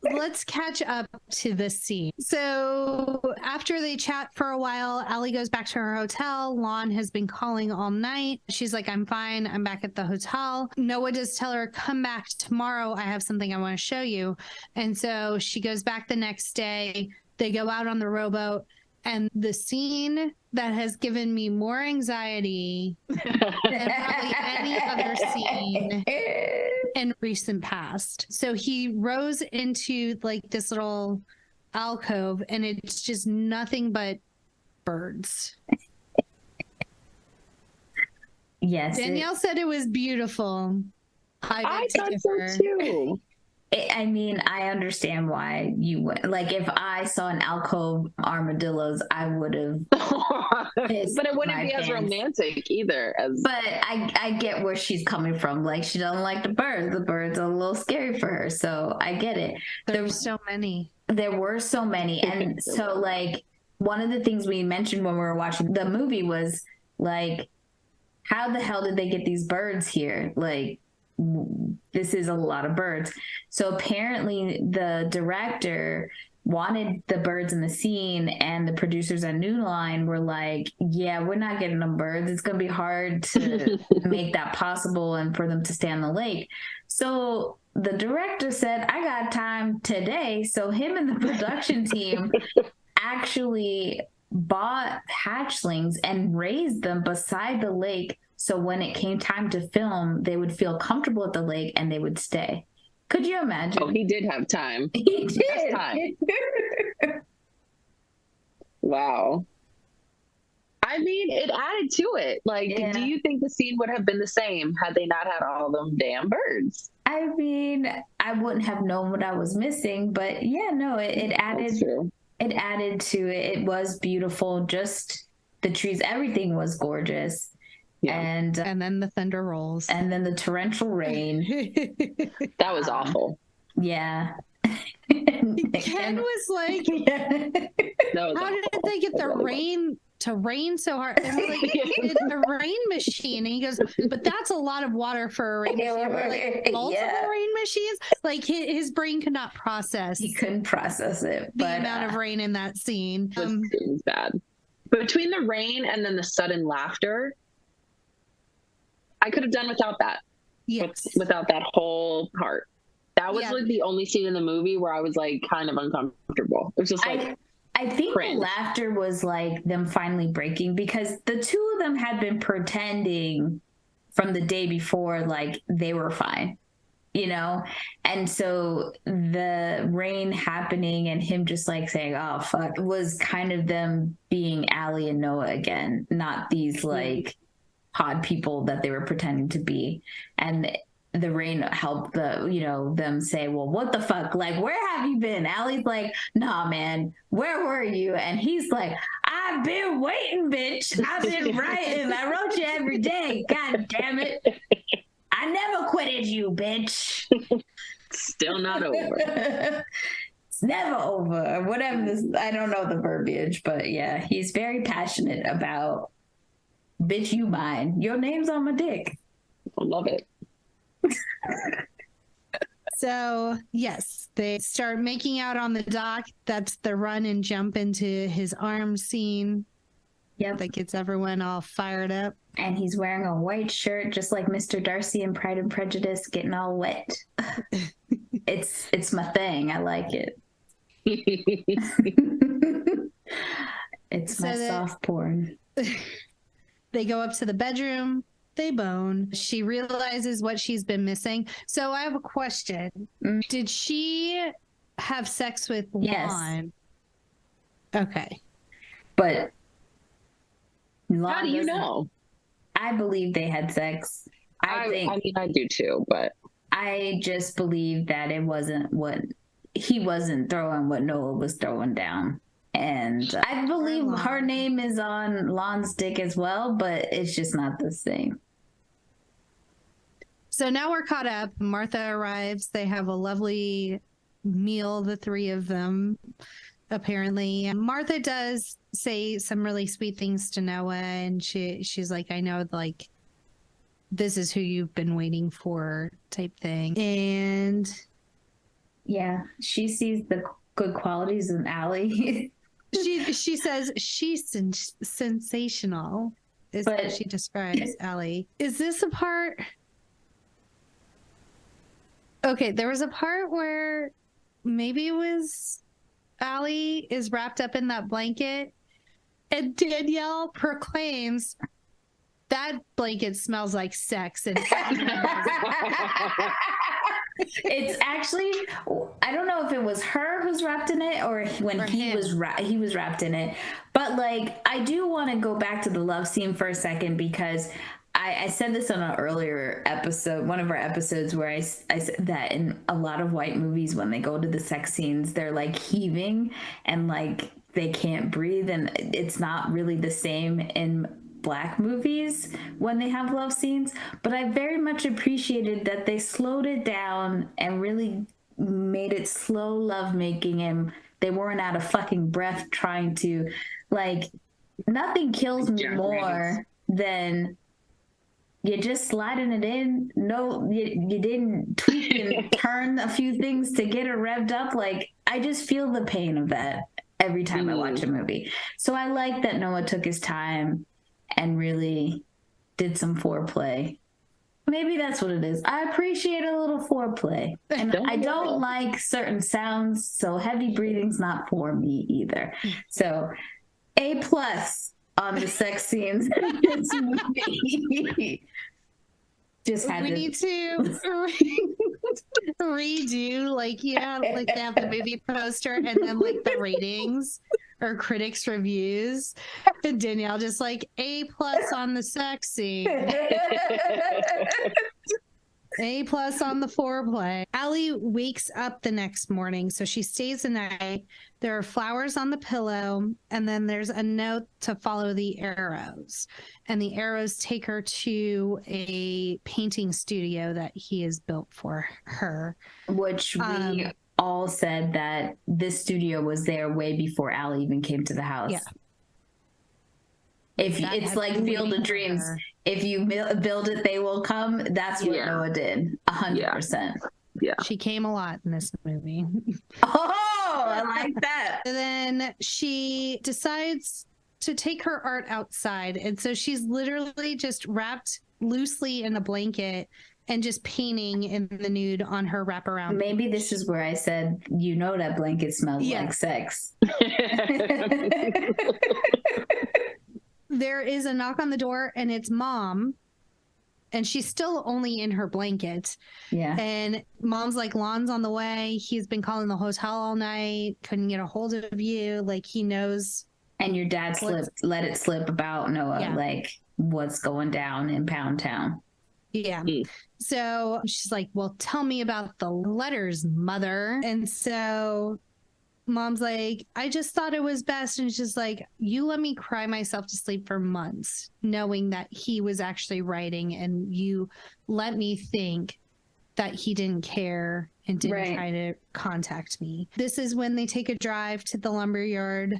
let's catch up to this scene. So after they chat for a while, Allie goes back to her hotel. Lon has been calling all night. She's like, I'm fine. I'm back at the hotel. Noah does tell her, come back tomorrow. I have something I want to show you. And so she goes back the next day. They go out on the rowboat. And the scene that has given me more anxiety than probably any other scene in recent past. So he rows into like this little alcove and it's just nothing but birds. Yes. Danielle said it was beautiful. I thought so too. I mean, I understand why you would. Like, if I saw an alcove armadillos, I would have. But it wouldn't be as romantic either. But I get where she's coming from. Like, she doesn't like the birds. The birds are a little scary for her. So I get it. There were so many. There were so many. And so, like, one of the things we mentioned when we were watching the movie was, like, how the hell did they get these birds here? Like, this is a lot of birds. So apparently the director wanted the birds in the scene, and the producers at New Line were like, yeah, we're not getting them birds. It's going to be hard to make that possible and for them to stay on the lake. So the director said, I got time today. So him and the production team actually bought hatchlings and raised them beside the lake. So when it came time to film, they would feel comfortable at the lake and they would stay. Could you imagine? Oh, he did have time. He did. Time. Wow. I mean, it added to it. Like, do you think the scene would have been the same had they not had all them damn birds? I mean, I wouldn't have known what I was missing, but yeah, no, it added. That's true. It added to it. It was beautiful. Just the trees, everything was gorgeous. Yeah. And then the thunder rolls. And then the torrential rain. That was awful. Yeah. Ken was like, how did they get the rain to rain so hard? And we're like, it's a rain machine. And he goes, but that's a lot of water for a rain machine. We're like, multiple rain machines? Like his brain could not process. He couldn't process it. The amount of rain in that scene. It was bad. Between the rain and then the sudden laughter, I could have done without that. Yes. Without that whole part. That was like the only scene in the movie where I was like kind of uncomfortable. It was just like I think cringe. The laughter was like them finally breaking, because the two of them had been pretending from the day before like they were fine, you know? And so the rain happening and him just like saying, oh fuck, was kind of them being Allie and Noah again, not these like odd people that they were pretending to be. And the rain helped them say, well, what the fuck? Like, where have you been? Allie's like, nah, man, where were you? And he's like, I've been waiting, bitch. I've been writing. I wrote you every day. God damn it. I never quitted you, bitch. Still not over. It's never over. Whatever this, I don't know the verbiage, but yeah, he's very passionate about, bitch, you mine. Your name's on my dick. I love it. So, yes, they start making out on the dock. That's the run and jump into his arms scene. Yep. That gets everyone all fired up. And he's wearing a white shirt, just like Mr. Darcy in Pride and Prejudice, getting all wet. It's my thing. I like it. It's my soft porn. They go up to the bedroom. They bone. She realizes what she's been missing. So I have a question. Did she have sex with Lon? Okay. But Lon, how do you know? I believe they had sex. I mean, I do too, but I just believe that it wasn't what he wasn't throwing what Noah was throwing down. And I believe her name is on Lon's dick as well, but it's just not the same. So now we're caught up. Martha arrives. They have a lovely meal, the three of them, apparently. And Martha does say some really sweet things to Noah, and she's like, I know, like, this is who you've been waiting for type thing. And yeah, she sees the good qualities in Allie. she says she's sensational, is what she describes Allie. Is this a part? Okay, there was a part where maybe it was Allie is wrapped up in that blanket and Danielle proclaims that blanket smells like sex. And it's actually, I don't know if it was her who's wrapped in it or when he was wrapped in it. But like, I do want to go back to the love scene for a second because I said this on an earlier episode, one of our episodes, where I said that in a lot of white movies, when they go to the sex scenes, they're like heaving and like they can't breathe. And it's not really the same in Black movies when they have love scenes. But I very much appreciated that they slowed it down and really made it slow love making, and they weren't out of fucking breath trying to, like, nothing kills me more than you're just sliding it in. No, you didn't tweak and turn a few things to get it revved up. Like, I just feel the pain of that every time I watch a movie. So I like that Noah took his time and really did some foreplay. Maybe that's what it is. I appreciate a little foreplay. And I don't like certain sounds, so heavy breathing's not for me either. So A+ on the sex scenes in this movie. We need to redo, like, yeah, like they have the movie poster and then like the ratings or critics reviews, and Danielle just like A+ on the sex scene. A+ on the foreplay. Allie wakes up the next morning, so she stays the night. There are flowers on the pillow, and then there's a note to follow the arrows. And the arrows take her to a painting studio that he has built for her. Which we all said that this studio was there way before Allie even came to the house. Yeah. If it's like Field of Dreams, if you build it, they will come. That's what Noah did. 100%. Yeah. She came a lot in this movie. Oh, I like that. And then she decides to take her art outside. And so she's literally just wrapped loosely in a blanket and just painting in the nude on her wraparound. Maybe this is where I said, you know, that blanket smells like sex. There is a knock on the door, and it's Mom, and she's still only in her blanket. Yeah. And Mom's like, Lon's on the way. He's been calling the hotel all night. Couldn't get a hold of you. Like, he knows. And your dad let it slip about Noah, like what's going down in Pound Town. Yeah. So she's like, well, tell me about the letters, Mother. And so Mom's like, I just thought it was best. And she's like, you let me cry myself to sleep for months, knowing that he was actually writing, and you let me think that he didn't care and didn't try to contact me. This is when they take a drive to the lumberyard.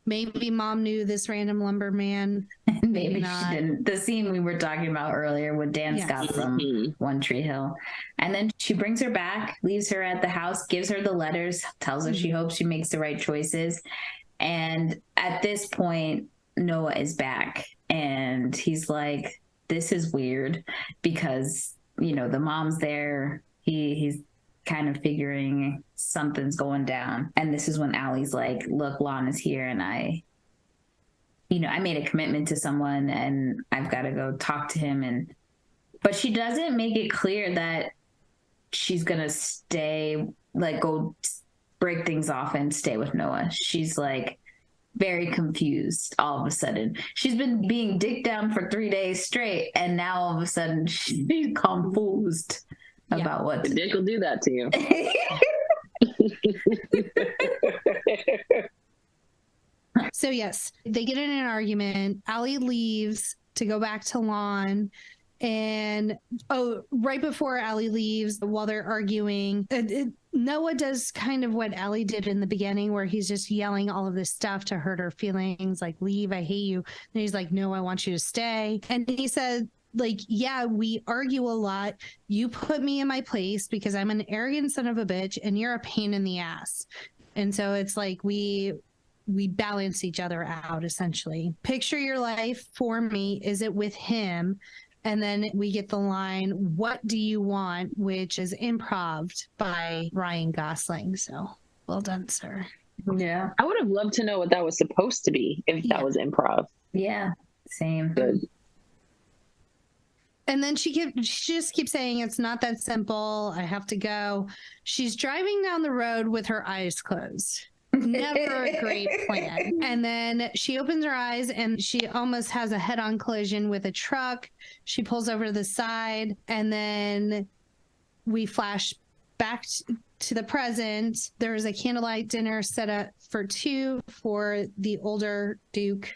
Maybe Mom knew this random lumberman. Maybe not. She didn't. The scene we were talking about earlier with Dan Scott from One Tree Hill. And then she brings her back, leaves her at the house, gives her the letters, tells her she hopes she makes the right choices. And at this point, Noah is back. And he's like, this is weird because, you know, the mom's there. He's kind of figuring something's going down. And this is when Allie's like, look, Lon is here, and I made a commitment to someone and I've got to go talk to him. But she doesn't make it clear that she's going to stay, like, go break things off and stay with Noah. She's like very confused all of a sudden. She's been being dicked down for 3 days straight, and now all of a sudden she's confused about what the dick will do that to you. So yes, they get in an argument. Allie leaves to go back to Lon. And right before Allie leaves, while they're arguing, Noah does kind of what Allie did in the beginning, where he's just yelling all of this stuff to hurt her feelings, like, leave, I hate you. And he's like, no, I want you to stay. And he said like, yeah, we argue a lot. You put me in my place because I'm an arrogant son of a bitch and you're a pain in the ass. And so it's like we balance each other out, essentially. Picture your life for me. Is it with him? And then we get the line, what do you want? Which is improv'd by Ryan Gosling. So well done, sir. Yeah. I would have loved to know what that was supposed to be if that was improv. Yeah. Same. Good. And then she just keeps saying, it's not that simple. I have to go. She's driving down the road with her eyes closed. Never a great plan. And then she opens her eyes and she almost has a head-on collision with a truck. She pulls over to the side, and then we flash back to the present. There's a candlelight dinner set up for 2 for the older Duke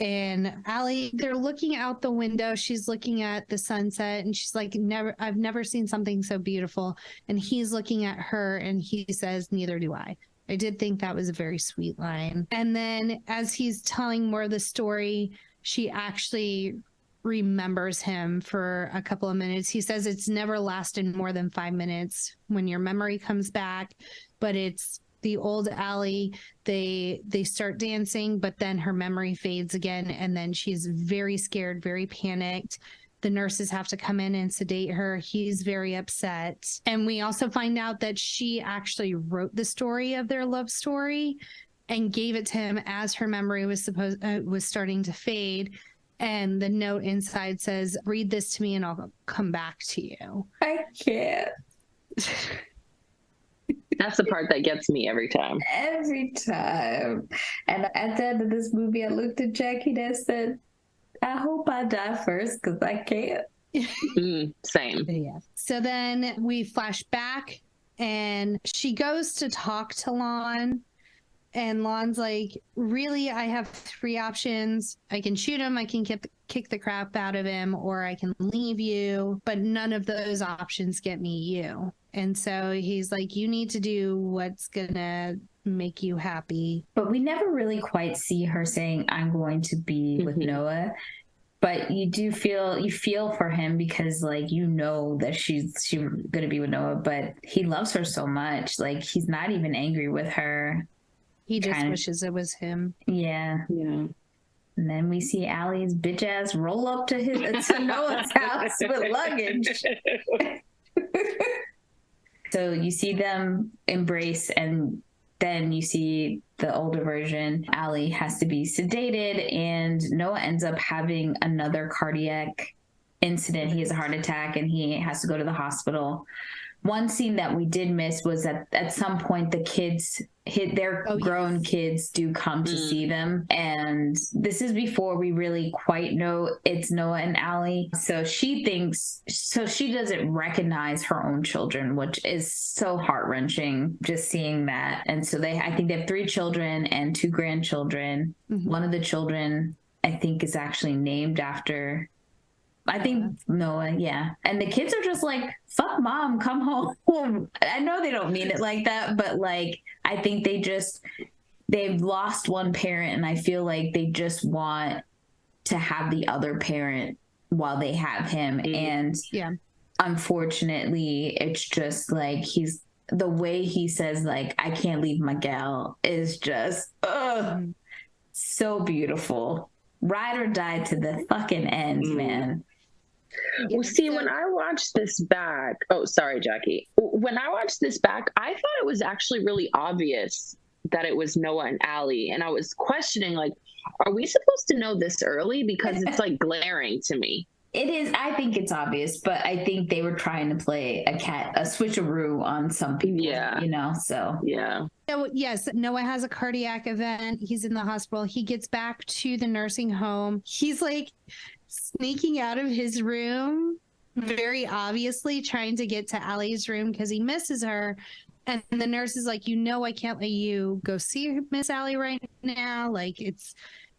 and Allie. They're looking out the window. She's looking at the sunset and she's like, I've never seen something so beautiful. And he's looking at her and he says, neither do I. I did think that was a very sweet line. And then as he's telling more of the story, she actually remembers him for a couple of minutes. He says it's never lasted more than 5 minutes when your memory comes back, but it's the old Allie. They start dancing, but then her memory fades again. And then she's very scared, very panicked. The nurses have to come in and sedate her. He's very upset. And we also find out that she actually wrote the story of their love story and gave it to him as her memory was starting to fade. And the note inside says, read this to me and I'll come back to you. I can't. That's the part that gets me every time. Every time. And at the end of this movie, I looked at Jackie and I said, I hope I die first because I can't. Same. Yeah. So then we flash back and she goes to talk to Lon. And Lon's like, really, I have 3 options. I can shoot him, I can kick the crap out of him, or I can leave you. But none of those options get me you. And so he's like, you need to do what's going to make you happy. But we never really quite see her saying, I'm going to be with Noah. But you feel for him because, like, you know that she's going to be with Noah, but he loves her so much. Like, he's not even angry with her. He just wishes it was him. Yeah. Yeah. And then we see Allie's bitch ass roll up to Noah's house with luggage. So you see them embrace, and then you see the older version. Allie has to be sedated, and Noah ends up having another cardiac incident. He has a heart attack, and he has to go to the hospital. One scene that we did miss was that at some point the kids grown kids do come to see them. And this is before we really quite know it's Noah and Allie. So she doesn't recognize her own children, which is so heart-wrenching just seeing that. And so I think they have 3 children and 2 grandchildren. One of the children I think is actually named after, I think Noah, yeah. And the kids are just like, fuck mom, come home. I know they don't mean it like that, but like, I think they've lost one parent, and I feel like they just want to have the other parent while they have him. And unfortunately, it's just like the way he says, like, I can't leave my gal is just, so beautiful. Ride or die to the fucking end, man. Well, see, when I watched this back, oh, sorry, Jackie. When I watched this back, I thought it was actually really obvious that it was Noah and Allie. And I was questioning, like, are we supposed to know this early? Because it's like glaring to me. It is. I think it's obvious, but I think they were trying to play a switcheroo on some people, so. Yeah. So, yes, Noah has a cardiac event. He's in the hospital. He gets back to the nursing home. He's like sneaking out of his room, very obviously trying to get to Allie's room because he misses her. And the nurse is like, I can't let you go see Miss Allie right now. Like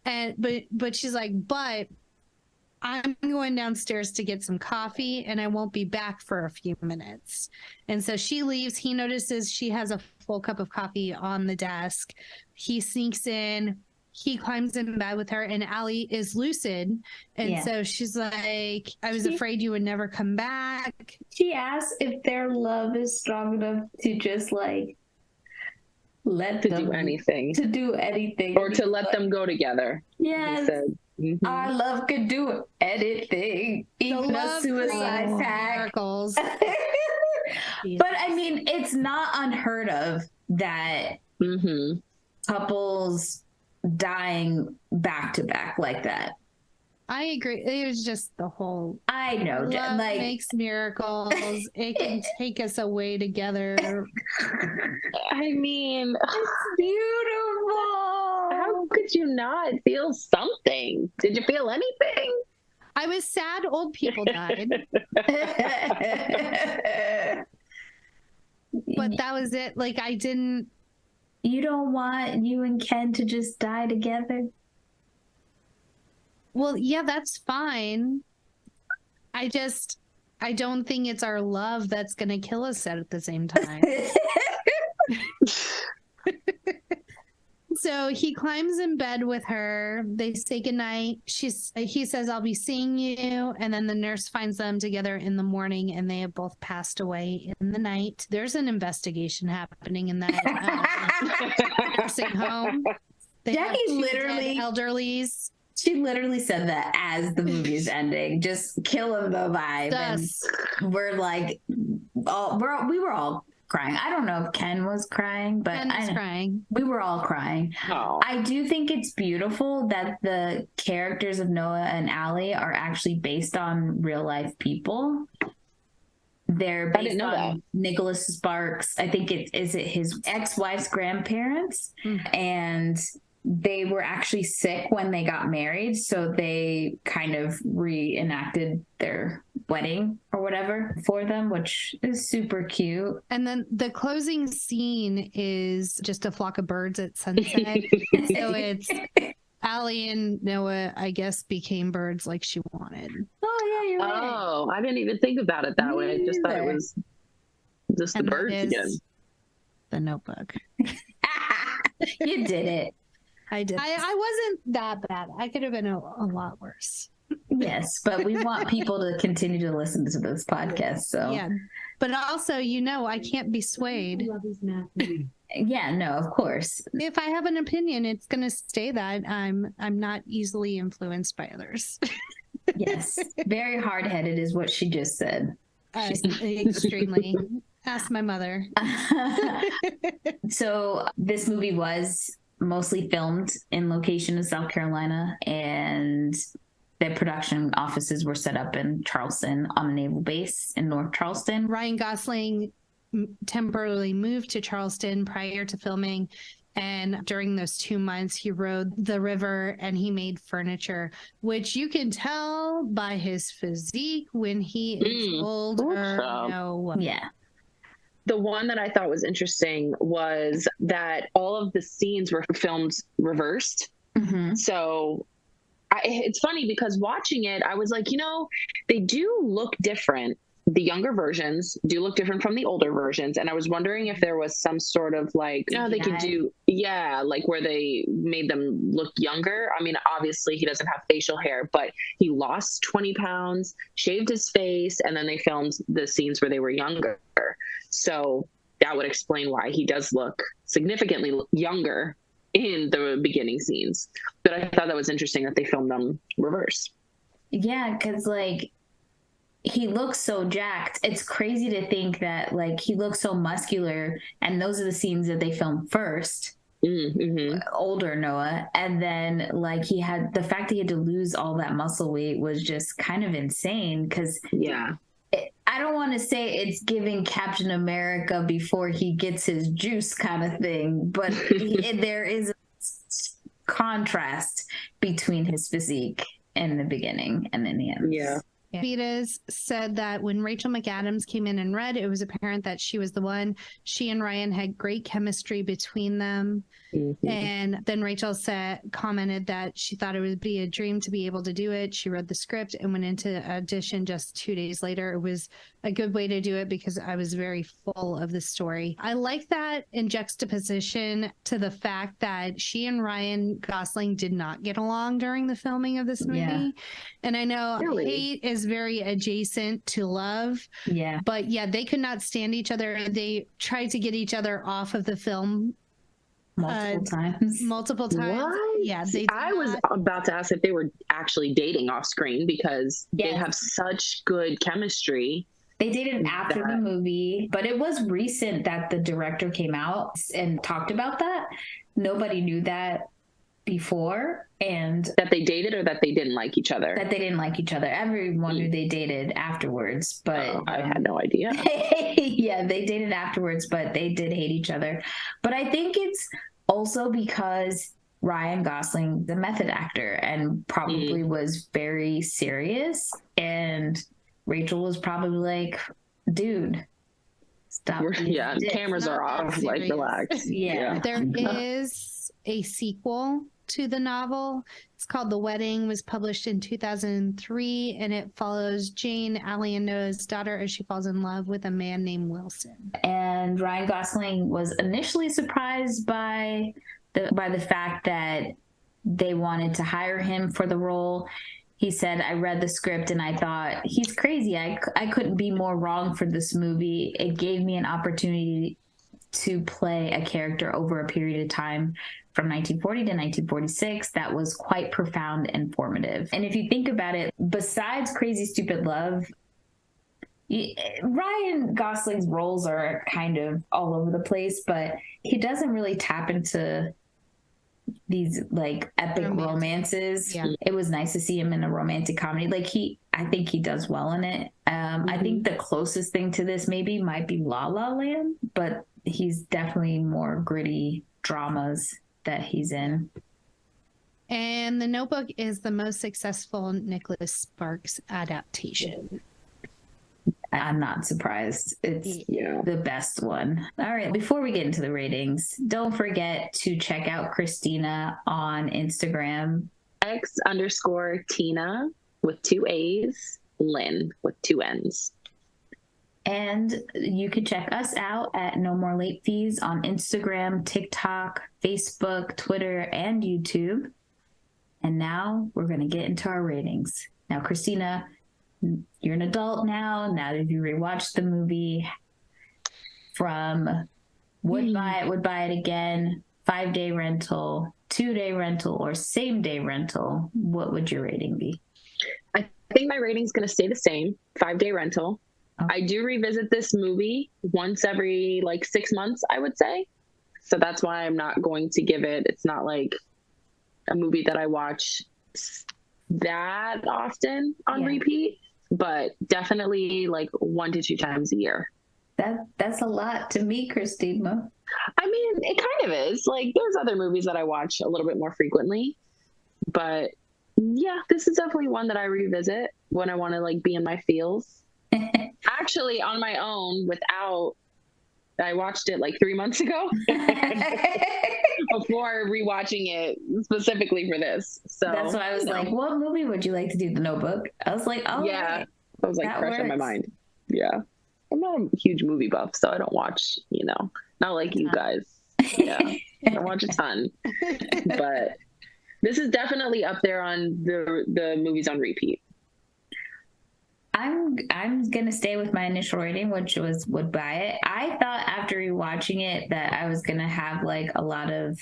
but she's like, but I'm going downstairs to get some coffee and I won't be back for a few minutes. And so she leaves. He notices she has a full cup of coffee on the desk. He sneaks in. he climbs in bed with her, and Allie is lucid. And so she's like, I was afraid you would never come back. She asks if their love is strong enough to just like let them do anything. To do anything. Or to let them go together. Yes. He said, our love could do anything. Even a suicide pact. Miracles. But I mean, it's not unheard of that couples dying back to back like that. I agree. It was just the whole. I know, love like makes miracles. It can take us away together. I mean, it's beautiful. How could you not feel something? Did you feel anything? I was sad old people died. But that was it. Like, I didn't. You don't want you and Ken to just die together? Well, yeah, that's fine. I don't think it's our love that's going to kill us at the same time. So he climbs in bed with her. They say goodnight. He says, I'll be seeing you. And then the nurse finds them together in the morning, and they have both passed away in the night. There's an investigation happening in that nursing home. Jackie literally elderlies. She literally said that as the movie is ending, just killing the vibe. Yes. And we're like, we were all crying. I don't know if Ken was crying, but Ken was crying. We were all crying. Oh. I do think it's beautiful that the characters of Noah and Allie are actually based on real life people. They're based on Nicholas Sparks. I think is it his ex-wife's grandparents, and they were actually sick when they got married, so they kind of reenacted their wedding or whatever for them, which is super cute. And then the closing scene is just a flock of birds at sunset. So it's Allie and Noah, I guess, became birds like she wanted. Oh, yeah, you're right. Oh, I didn't even think about it that way. I just thought it was just the birds again. The Notebook. You did it. I did. I wasn't that bad. I could have been a lot worse. Yes, but we want people to continue to listen to this podcast. So yeah, but also, I can't be swayed. Yeah, no, of course. If I have an opinion, it's going to stay that. I'm not easily influenced by others. Yes, very hard-headed is what she just said. Extremely. Ask my mother. So this movie was mostly filmed in location in South Carolina, and the production offices were set up in Charleston on a naval base in North Charleston. Ryan Gosling temporarily moved to Charleston prior to filming, and during those 2 months he rode the river and he made furniture, which you can tell by his physique when he is older. No. Yeah. The one that I thought was interesting was that all of the scenes were filmed reversed. So it's funny because watching it, I was like, they do look different. The younger versions do look different from the older versions. And I was wondering if there was some sort of like, they could do, like where they made them look younger. I mean, obviously he doesn't have facial hair, but he lost 20 pounds, shaved his face, and then they filmed the scenes where they were younger. So that would explain why he does look significantly younger in the beginning scenes. But I thought that was interesting that they filmed them reverse. Yeah, because like he looks so jacked. It's crazy to think that like he looks so muscular, and those are the scenes that they filmed first. Older Noah, and then like he had the fact that he had to lose all that muscle weight was just kind of insane because I don't want to say it's giving Captain America before he gets his juice kind of thing, but there is a contrast between his physique in the beginning and in the end. Yeah. Vitas said that when Rachel McAdams came in and read, it was apparent that she was the one. She and Ryan had great chemistry between them. And then Rachel commented that she thought it would be a dream to be able to do it. She read the script and went into audition just 2 days later. It was a good way to do it because I was very full of the story. I like that in juxtaposition to the fact that she and Ryan Gosling did not get along during the filming of this movie. Yeah. And I know Really? hate is very adjacent to love, Yeah. but yeah, they could not stand each other. They tried to get each other off of the film Multiple times. multiple times. What? Yeah, they I was about to ask if they were actually dating off screen because they Yes. have such good chemistry. They dated after the movie, but it was recent that the director came out and talked about that. Nobody knew that before, and That they dated or that they didn't like each other? that they didn't like each other. Everyone knew they dated afterwards, but Oh, I had no idea. yeah, they dated afterwards, but they did hate each other. But I think it's also because Ryan Gosling, the method actor, and probably was very serious, and Rachel was probably like, dude, stop. Yeah, being a dick." cameras Not are that off. Like, serious. relax. Yeah. There is a sequel to the novel. It's called The Wedding, was published in 2003, and it follows Jane, Allie and Noah's daughter, as she falls in love with a man named Wilson. And Ryan Gosling was initially surprised by the fact that they wanted to hire him for the role. He said, I read the script and I thought, he's crazy. I couldn't be more wrong for this movie. It gave me an opportunity to play a character over a period of time from 1940 to 1946 that was quite profound and formative. And if you think about it, besides Crazy Stupid Love, Ryan Gosling's roles are kind of all over the place, but he doesn't really tap into these like epic romances. Yeah. It was nice to see him in a romantic comedy. Like I think he does well in it. I think the closest thing to this maybe might be La La Land, but he's definitely more gritty dramas that he's in. And The Notebook is the most successful Nicholas Sparks adaptation. I'm not surprised. It's Yeah. the best one. All right. Before we get into the ratings, don't forget to check out Christina on Instagram. X_Tina with 2 A's, Lynn with 2 N's. And you can check us out at No More Late Fees on Instagram, TikTok, Facebook, Twitter, and YouTube. And now we're going to get into our ratings. Now, Christina, you're an adult now. Now that you rewatched the movie, from would buy it again, 5-day rental, 2-day rental, or same-day rental, what would your rating be? I think my rating's going to stay the same, 5-day rental. Okay. I do revisit this movie once every like 6 months, I would say. So that's why I'm not going to give it. It's not like a movie that I watch that often on repeat, but definitely like 1 to 2 times a year. That's a lot to me, Christina. I mean, it kind of is. Like, there's other movies that I watch a little bit more frequently, but yeah, this is definitely one that I revisit when I want to like be in my feels. Actually, on my own, I watched it like 3 months ago before rewatching it specifically for this. So that's why I was like, what movie would you like to do? The Notebook? I was like, oh yeah, right. I was like That fresh on my works. mind. Yeah, I'm not a huge movie buff, so I don't watch, not like you guys. Yeah, I don't watch a ton, but this is definitely up there on the movies on repeat. I'm gonna stay with my initial rating, which was would buy it. I thought after rewatching it that I was gonna have like a lot of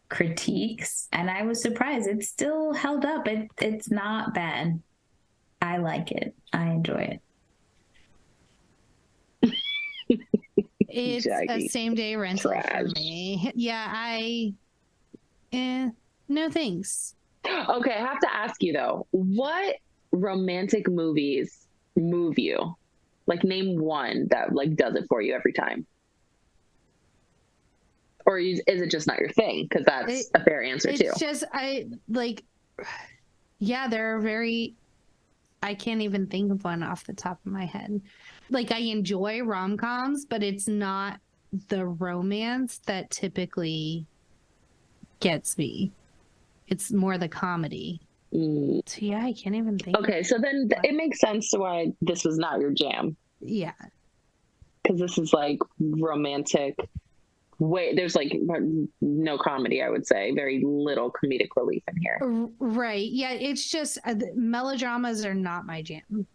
critiques, and I was surprised. It still held up. It's not bad. I like it. I enjoy it. It's Jackie. a same-day rental for Trash. me. Yeah, no thanks. Okay, I have to ask you though, what romantic movies move you? Like, name one that like does it for you every time. Or is it just not your thing? Because that's a fair answer too. It's just they're very. I can't even think of one off the top of my head. Like, I enjoy rom-coms, but it's not the romance that typically gets me. It's more the comedy. So yeah, I can't even think. Okay, so then it makes sense to why this was not your jam. Yeah. Because this is like romantic. There's like no comedy, I would say. Very little comedic relief in here. Right. Yeah. It's just melodramas are not my jam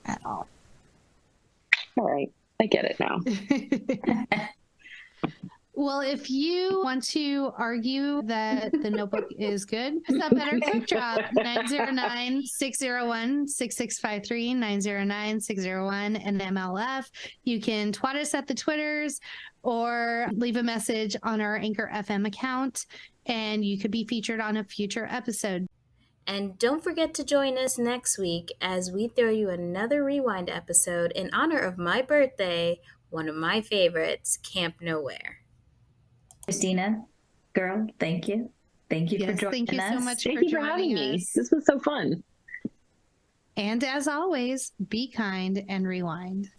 at all. All right. I get it now. Well, if you want to argue that The Notebook is good, stop at our quick drop 909-601-6653, 909-601 and MLF. You can twat us at the Twitters or leave a message on our Anchor FM account, and you could be featured on a future episode. And don't forget to join us next week as we throw you another rewind episode in honor of my birthday, one of my favorites, Camp Nowhere. Christina, girl, thank you. Thank you for joining us. Thank you so much Thank for you for having joining me. us. This was so fun. And as always, be kind and rewind.